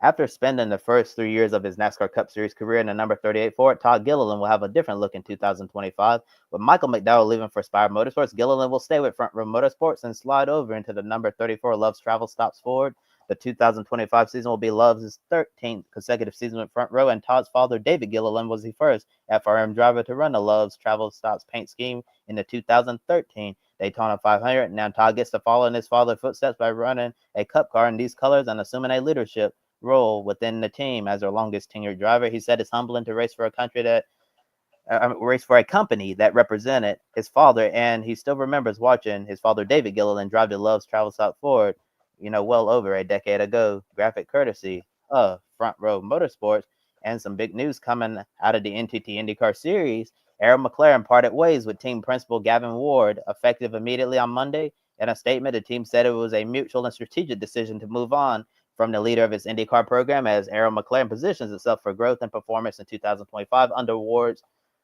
After spending the first 3 years of his NASCAR Cup Series career in the number 38 Ford, Todd Gilliland will have a different look in 2025. With Michael McDowell leaving for Spire Motorsports, Gilliland will stay with Front Row Motorsports and slide over into the number 34 Love's Travel Stops Ford. The 2025 season will be Love's 13th consecutive season with Front Row, and Todd's father, David Gilliland, was the first FRM driver to run the Love's Travel Stops paint scheme in the 2013 Daytona 500. Now Todd gets to follow in his father's footsteps by running a Cup car in these colors and assuming a leadership role within the team as their longest tenured driver. He said it's humbling to race for a company that represented his father, and he still remembers watching his father David Gilliland drive the Love's Travel Stop Ford, well over a decade ago. Graphic courtesy of Front Row Motorsports. And some big news coming out of the NTT IndyCar Series. Arrow McLaren parted ways with team principal Gavin Ward effective immediately on Monday. In a statement, the team said it was a mutual and strategic decision to move on from the leader of its IndyCar program as Arrow McLaren positions itself for growth and performance in 2025 under Ward's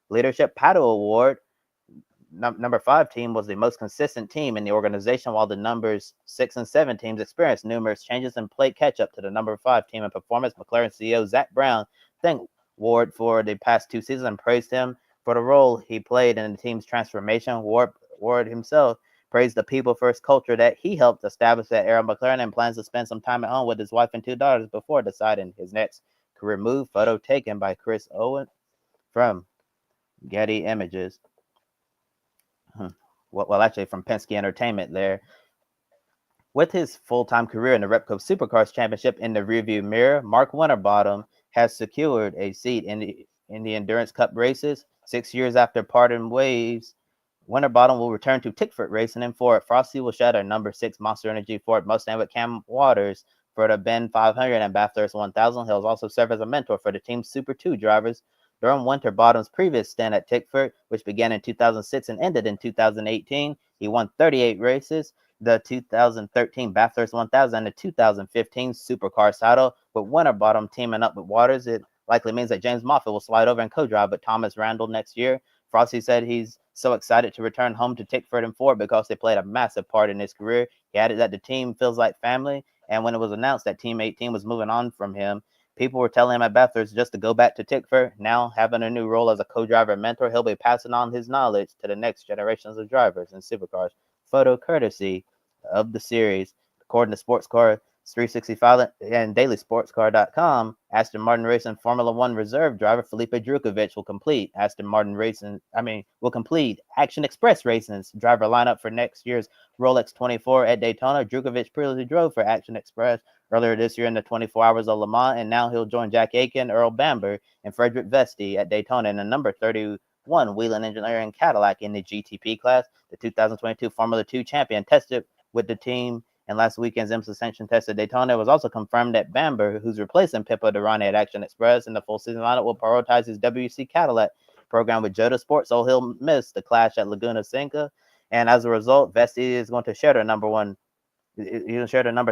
Leadership Paddle Award. Number 5 team was the most consistent team in the organization, while the numbers 6 and 7 teams experienced numerous changes and played catch up to the number 5 team in performance. McLaren CEO Zach Brown thanked Ward for the past 2 seasons and praised him for the role he played in the team's transformation. Ward himself praised the people-first culture that he helped establish at Era McLaren and plans to spend some time at home with his wife and 2 daughters before deciding his next career move. Photo taken by Chris Owen from Getty Images. Well, actually, from Penske Entertainment there. With his full-time career in the Repco Supercars Championship in the rearview mirror, Mark Winterbottom has secured a seat in the Endurance Cup races. 6 years after parting ways, Winterbottom will return to Tickford Racing in Ford. Frosty will shadow number 6 Monster Energy Ford Mustang with Cam Waters for the Ben 500 and Bathurst 1000. He'll also serve as a mentor for the team's Super 2 drivers. During Winterbottom's previous stint at Tickford, which began in 2006 and ended in 2018, he won 38 races, the 2013 Bathurst 1000 and the 2015 Supercars title. With Winterbottom teaming up with Waters, it likely means that James Moffitt will slide over and co-drive with Thomas Randall next year. Frosty said he's so excited to return home to Tickford and Ford because they played a massive part in his career. He added that the team feels like family, and when it was announced that Team 18 was moving on from him, people were telling him at Bathurst just to go back to Tickford. Now, having a new role as a co-driver and mentor, he'll be passing on his knowledge to the next generations of drivers in supercars. Photo courtesy of the series. According to Sports Car 365 and DailySportsCar.com, Aston Martin Racing Formula One reserve driver Felipe Drukovich will complete Action Express Racing's driver lineup for next year's Rolex 24 at Daytona. Drukovich previously drove for Action Express earlier this year in the 24 Hours of Le Mans, and now he'll join Jack Aiken, Earl Bamber, and Frederick Vesti at Daytona in the number 31 Whelen Engineering Cadillac in the GTP class. The 2022 Formula 2 champion tested with the team and last weekend's IMSA sanction test at Daytona. It was also confirmed that Bamber, who's replacing Pippo Durrani at Action Express in the full season lineup, will prioritize his WC Cadillac program with Jota Sports, so he'll miss the clash at Laguna Seca. And as a result, Vesti is going to share the number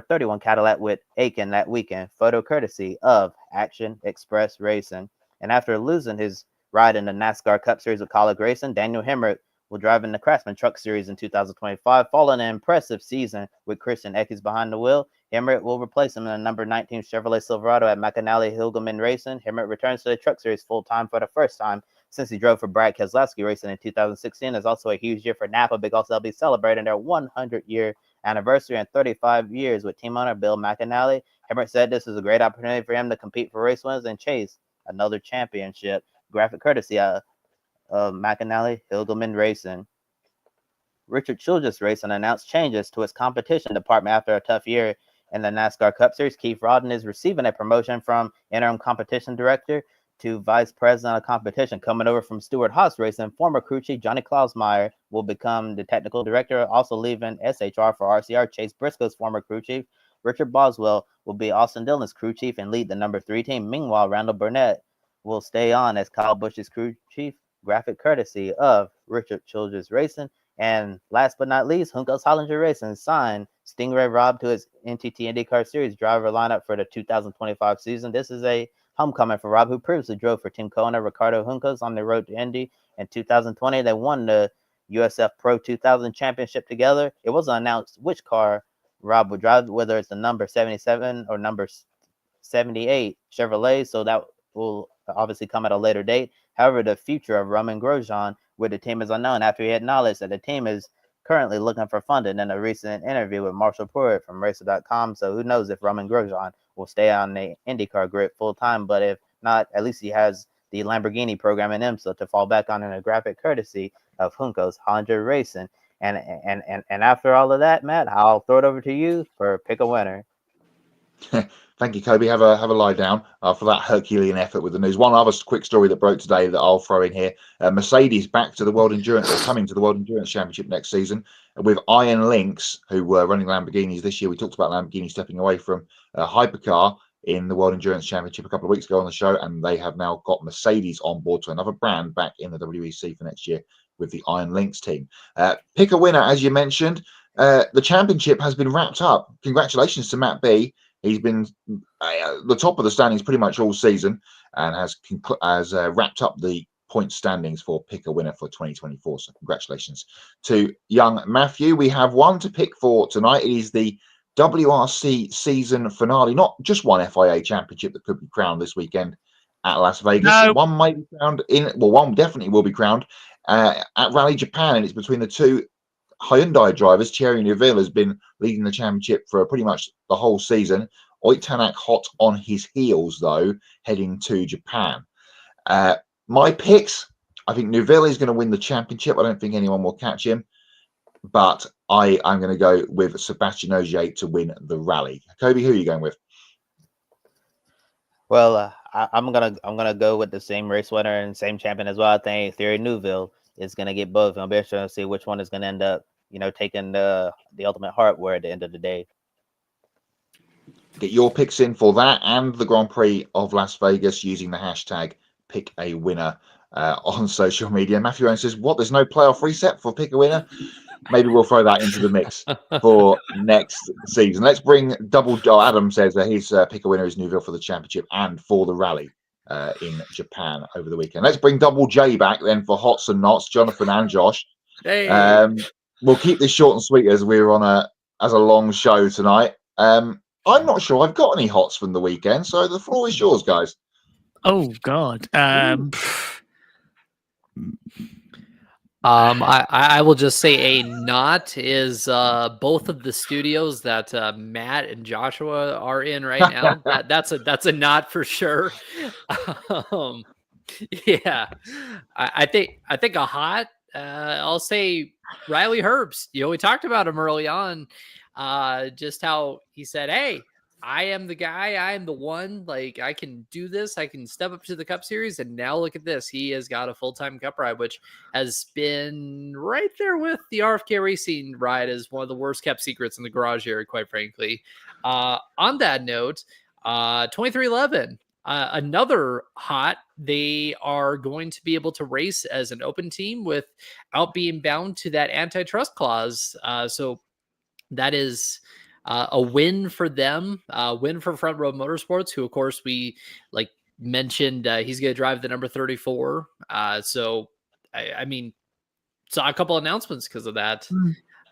31 Cadillac with Aiken that weekend. Photo courtesy of Action Express Racing. And after losing his ride in the NASCAR Cup Series with Kaulig Racing, Daniel Hemrick will drive in the Craftsman Truck Series in 2025. Following an impressive season with Christian Eckes behind the wheel, Hemrick will replace him in the number 19 Chevrolet Silverado at McAnally Hilgeman Racing. Hemrick returns to the Truck Series full-time for the first time since he drove for Brad Keselowski Racing in 2016. It's also a huge year for Napa because they'll be celebrating their 100-year anniversary and 35 years with team owner Bill McAnally. Hemrick said this is a great opportunity for him to compete for race wins and chase another championship. Graphic courtesy of McAnally Hilgeman Racing. Richard Childress Racing announced changes to its competition department after a tough year in the NASCAR Cup Series. Keith Rodden is receiving a promotion from interim competition director to vice president of competition. Coming over from Stewart Haas Racing, former crew chief Johnny Klausmeyer will become the technical director. Also leaving SHR for RCR, Chase Briscoe's former crew chief Richard Boswell will be Austin Dillon's crew chief and lead the number 3 team. Meanwhile, Randall Burnett will stay on as Kyle Busch's crew chief. Graphic courtesy of Richard Childress Racing. And last but not least, Juncos Hollinger Racing signed Stingray Robb to its NTT IndyCar Series driver lineup for the 2025 season. This is a homecoming for Robb, who previously drove for Team co-owner Ricardo Juncos on the road to Indy. In 2020, they won the USF Pro 2000 Championship together. It wasn't announced which car Robb would drive, whether it's the number 77 or number 78 Chevrolet, so that will obviously come at a later date. However, the future of Roman Grosjean with the team is unknown after he acknowledged that the team is currently looking for funding in a recent interview with Marshall Pruitt from Racer.com. So who knows if Roman Grosjean will stay on the IndyCar grid full time, but if not, at least he has the Lamborghini program in IMSA to fall back on in a graphic courtesy of Juncos Hollinger Racing. And after all of that, Matt, I'll throw it over to you for pick a winner. Thank you, Kobe. Have a lie down for that Herculean effort with the news. One other quick story that broke today that I'll throw in here: Mercedes back to the World Endurance, or coming to the World Endurance Championship next season with Iron Lynx, who were running Lamborghinis this year. We talked about Lamborghini stepping away from Hypercar in the World Endurance Championship a couple of weeks ago on the show, and they have now got Mercedes on board, so another brand back in the WEC for next year with the Iron Lynx team. Pick a winner, as you mentioned. The championship has been wrapped up. Congratulations to Matt B. He's been the top of the standings pretty much all season and has wrapped up the point standings for Pick a Winner for 2024. So congratulations to young Matthew. We have one to pick for tonight. It is the WRC season finale. Not just one FIA championship that could be crowned this weekend at Las Vegas. No. One might be crowned one definitely will be crowned at Rally Japan, and it's between the two Hyundai drivers. Thierry Neuville has been leading the championship for pretty much the whole season. Ott Tanak hot on his heels, though, heading to Japan. My picks, I think Neuville is going to win the championship. I don't think anyone will catch him. But I'm going to go with Sebastian Ogier to win the rally. Kobe, who are you going with? Well, I'm gonna go with the same race winner and same champion as well. I think Thierry Neuville is gonna get both. I'm very sure to see which one is gonna end up, taking the ultimate hardware at the end of the day. Get your picks in for that and the Grand Prix of Las Vegas using the hashtag Pick a Winner on social media. Matthew Owen says, "What? There's no playoff reset for Pick a Winner?" Maybe we'll throw that into the mix for next season. Let's bring Adam says that his Pick a Winner is Neuville for the championship and for the rally in Japan over the weekend. Let's bring Double J back then for Hots and Knots, Jonathan and Josh. Hey. We'll keep this short and sweet as we're on a long show tonight. I'm not sure I've got any hots from the weekend, so the floor is yours, guys. Oh God. I will just say a not is both of the studios that Matt and Joshua are in right now. That's a not for sure. Yeah, I think a hot. I'll say Riley Herbst. We talked about him early on, just how he said, "Hey, I am the guy. I am the one. Like, I can do this. I can step up to the Cup Series." And now look at this. He has got a full-time Cup ride, which has been right there with the RFK Racing ride as one of the worst kept secrets in the garage area, quite frankly. On that note, 2311, another hot. They are going to be able to race as an open team without being bound to that antitrust clause. So that is a win for them, win for Front Row Motorsports, who, of course, we mentioned he's going to drive the number 34. So, I mean, saw a couple announcements because of that.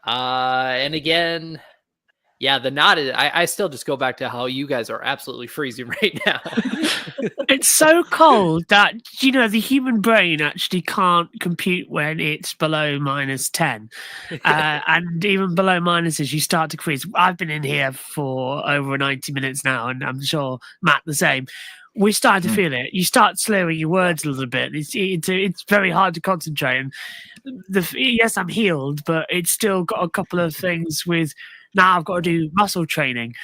And again, yeah, the not is, I still just go back to how you guys are absolutely freezing right now. It's so cold that, the human brain actually can't compute when it's below -10. And even below minuses, you start to freeze. I've been in here for over 90 minutes now, and I'm sure Matt the same. We started to feel it. You start slurring your words a little bit. It's very hard to concentrate. And yes, I'm healed, but it's still got a couple of things with, now I've got to do muscle training.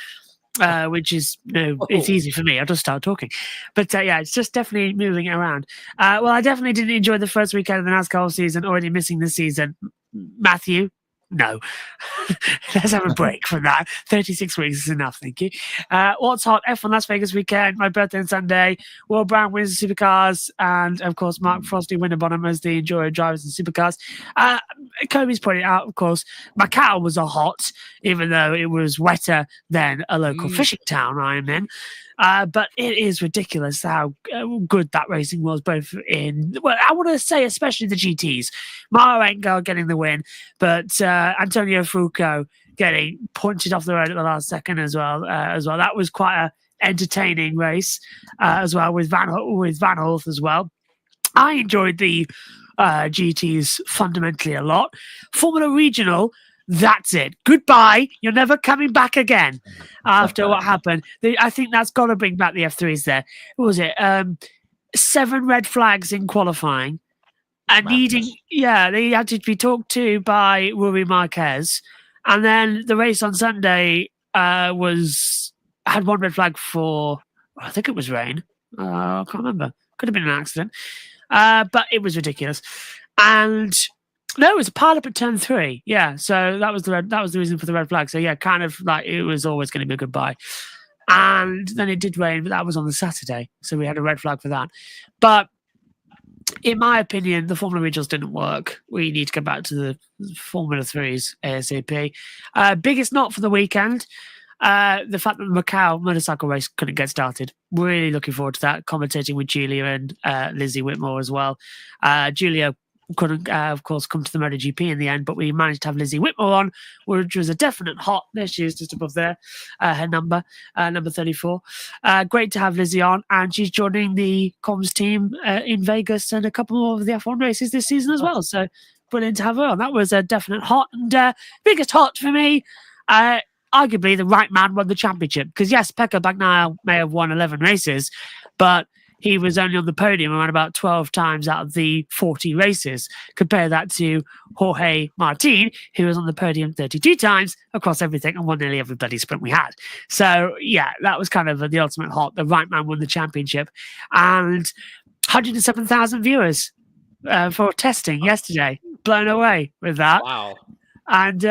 Which is, it's easy for me. I'll just start talking. But yeah, it's just definitely moving it around. Well, I definitely didn't enjoy the first weekend of the NASCAR season, already missing the season. Matthew, no. Let's have a break from that. 36 weeks is enough, thank you. What's hot? F1 Las Vegas weekend, my birthday on Sunday. Will Brown wins the supercars, and of course, Mark Frosty Winterbottom as the enjoyer drivers in supercars. Kobe's pointed out, of course, Macau was a hot, even though it was wetter than a local fishing town I'm in. But it is ridiculous how good that racing was, both in, well, I want to say especially the GTs. Mara Engel getting the win, but Antonio Fuoco getting punted off the road at the last second as well. That was quite a entertaining race as well, with Van Holt as well. I enjoyed the GTs fundamentally a lot. Formula Regional, that's it. Goodbye. You're never coming back again after what happened. I think that's got to bring back the F3s there. What was it? 7 red flags in qualifying. And they had to be talked to by Rui Marquez. And then the race on Sunday had 1 red flag for, I think it was rain. I can't remember. Could have been an accident. But it was ridiculous. And no, it was a pile up at turn 3. Yeah, so that was the reason for the red flag. So yeah, kind of like it was always going to be a goodbye. And then it did rain, but that was on the Saturday, so we had a red flag for that. But in my opinion, the Formula Regionals didn't work. We need to go back to the Formula 3s ASAP. Biggest not for the weekend. the fact that the Macau motorcycle race couldn't get started. Really looking forward to that. Commentating with Julia and Lizzie Whitmore as well. Julia couldn't, of course, come to the MotoGP in the end, but we managed to have Lizzie Whitmore on, which was a definite hot. There she is, just above there, her number 34. Great to have Lizzie on, and she's joining the comms team in Vegas and a couple more of the F1 races this season as well. So brilliant to have her on. That was a definite hot, and biggest hot for me. Arguably, the right man won the championship, because yes, Pecco Bagnaia may have won 11 races, but he was only on the podium around about 12 times out of the 40 races. Compare that to Jorge Martin, who was on the podium 32 times across everything and won nearly every bloody sprint we had. So, yeah, that was kind of the ultimate hot. The right man won the championship. And 107,000 viewers for testing yesterday. Blown away with that. Wow. And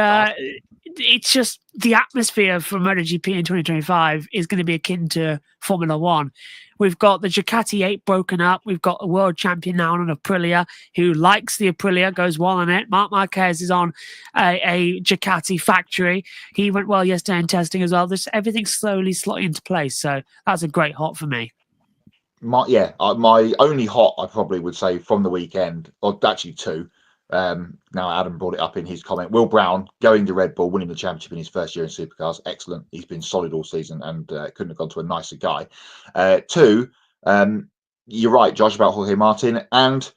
it's just the atmosphere for MotoGP in 2025 is going to be akin to Formula One. We've got the Ducati 8 broken up. We've got a world champion now on an Aprilia who likes the Aprilia, goes well on it. Marc Marquez is on a Ducati factory. He went well yesterday in testing as well. Everything's slowly slotting into place. So that's a great hot for me. My only hot, I probably would say, from the weekend, or actually two. Now Adam brought it up in his comment. Will Brown going to Red Bull, winning the championship in his first year in supercars. Excellent. He's been solid all season and couldn't have gone to a nicer guy. Two, you're right, Josh, about Jorge Martin. And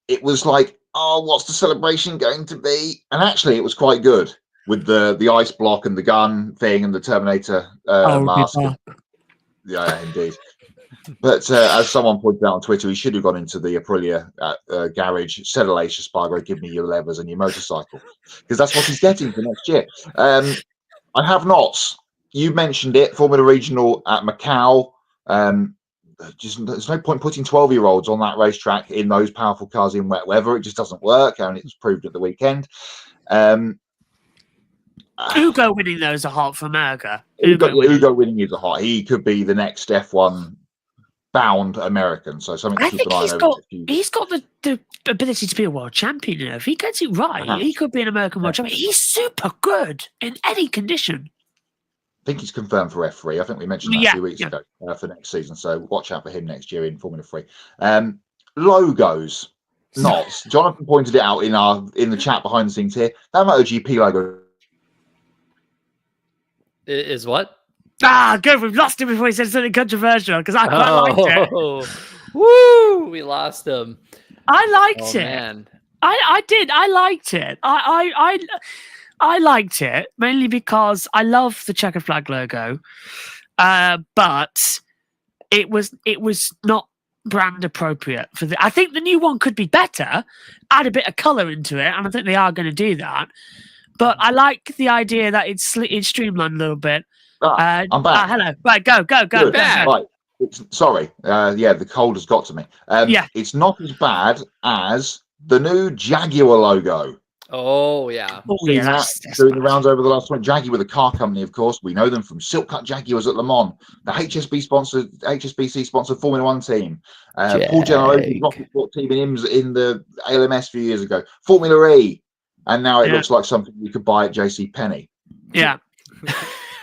it was like, oh, what's the celebration going to be? And actually, it was quite good with the ice block and the gun thing and the Terminator mask. Yeah, indeed. But as someone pointed out on Twitter, he should have gone into the Aprilia garage, said Alicia Spargo, give me your levers and your motorcycle, because that's what he's getting for next year. I have not. You mentioned it, Formula Regional at Macau. There's no point putting 12-year-olds on that racetrack in those powerful cars in wet weather. It just doesn't work, and it was proved at the weekend. Ugo winning those are hot for America. Ugo winning is a hot. He could be the next F1 bound American, so something to keep an eye on. He's got the ability to be a world champion. You know, if he gets it right, he could be an American world champion. He's super good in any condition. I think he's confirmed for F3. I think we mentioned that a few weeks ago for next season. So watch out for him next year in Formula 3. Logos, knots. Jonathan pointed it out in the chat behind the scenes here. That MotoGP logo is what? Good. We've lost him before he said something controversial, because I quite liked it. Woo! We lost him. I liked it. Man. I did. I liked it. I liked it mainly because I love the checkered flag logo, but it was not brand appropriate for the. I think the new one could be better, add a bit of color into it, and I think they are going to do that. But I like the idea that it's streamlined a little bit. I'm back. Hello. Right, go. Right. Sorry. The cold has got to me. It's not as bad as the new Jaguar logo. Oh, yeah. That's doing the rounds over the last one. Jaguar, the car company, of course. We know them from Silk Cut Jaguars at Le Mans, the HSBC sponsored Formula One team. Paul Generosi's Rocket Sport team in the ALMS a few years ago. Formula E. And now it looks like something you could buy at JC Penney. Yeah.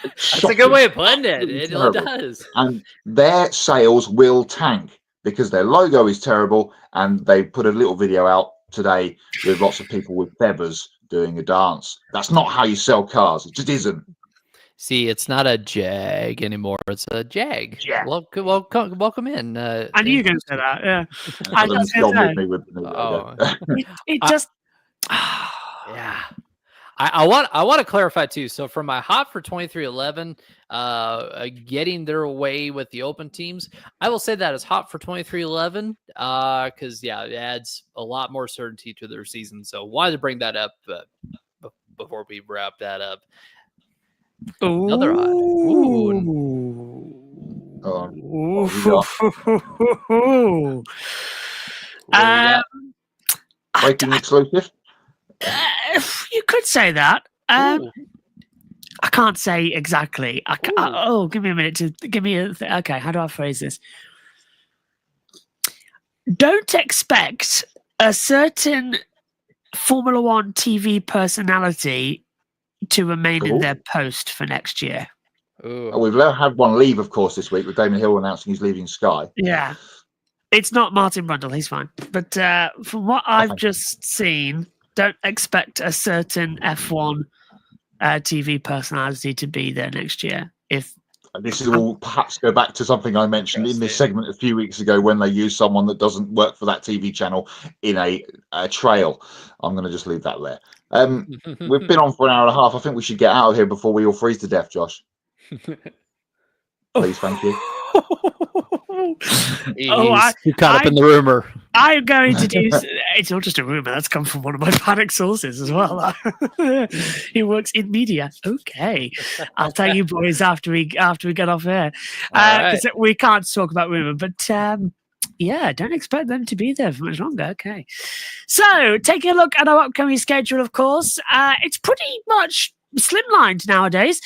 That's a good way of putting it. It does. And their sales will tank because their logo is terrible. And they put a little video out today with lots of people with feathers doing a dance. That's not how you sell cars. It just isn't. See, it's not a Jag anymore. It's a Jag. Yeah. Welcome in. I knew you were going to say that. Yeah. It just. Yeah. I want to clarify too. So for my hot for 2311, getting their way with the open teams, I will say that is hot for 2311 because it adds a lot more certainty to their season. So wanted to bring that up before we wrap that up. Another hot. Breaking exclusive. You could say that. I can't say exactly. Give me a minute to give me a. Okay, how do I phrase this? Don't expect a certain Formula One TV personality to remain in their post for next year. Ooh. We've had one leave, of course, this week with Damon Hill announcing he's leaving Sky. Yeah. It's not Martin Brundle, he's fine. But from what I've just seen, don't expect a certain F1 TV personality to be there next year. This will perhaps go back to something I mentioned in this segment a few weeks ago when they use someone that doesn't work for that TV channel in a trail. I'm going to just leave that there. We've been on for an hour and a half. I think we should get out of here before we all freeze to death, Josh. Please, thank you. He's caught up in the rumor. I'm going to do. It's not just a rumor. That's come from one of my panic sources as well. He works in media. Okay, I'll tell you boys after we get off here. Right. We can't talk about rumor, but yeah, don't expect them to be there for much longer. Okay, so taking a look at our upcoming schedule, of course, it's pretty much slimlined nowadays.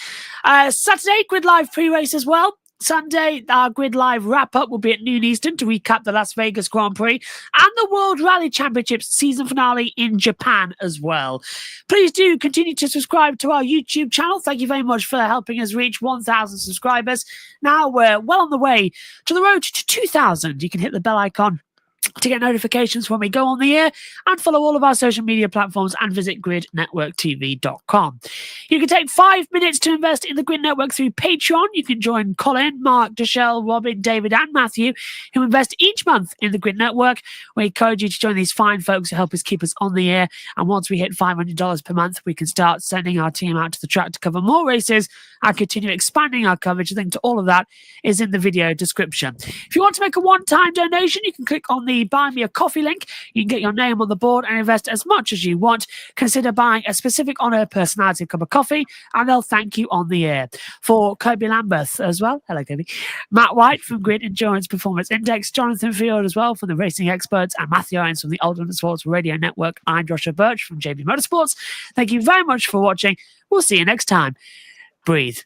Saturday, Grid Live pre-race as well. Sunday, our Grid Live wrap-up will be at noon Eastern to recap the Las Vegas Grand Prix and the World Rally Championships season finale in Japan as well. Please do continue to subscribe to our YouTube channel. Thank you very much for helping us reach 1,000 subscribers. Now we're well on the way to the road to 2,000. You can hit the bell icon to get notifications when we go on the air, and follow all of our social media platforms and visit gridnetworktv.com. You can take 5 minutes to invest in the Grid Network through Patreon. You can join Colin, Mark, Deshelle, Robin, David and Matthew, who invest each month in the Grid Network. We encourage you to join these fine folks who help us keep us on the air, and once we hit $500 per month, we can start sending our team out to the track to cover more races and continue expanding our coverage. The link to all of that is in the video description. If you want to make a one-time donation, you can click on the Buy Me a Coffee link. You can get your name on the board and invest as much as you want. Consider buying a specific on-air personality a cup of coffee, and they'll thank you on the air. For Kobe Lambeth as well, hello Kobe, Matt White from Grid Endurance Performance Index, Jonathan Field as well from the Racing Experts, and Matthew Irons from the Ultimate Sports Radio Network. I'm Joshua Birch from JB Motorsports. Thank you very much for watching. We'll see you next time. Breathe.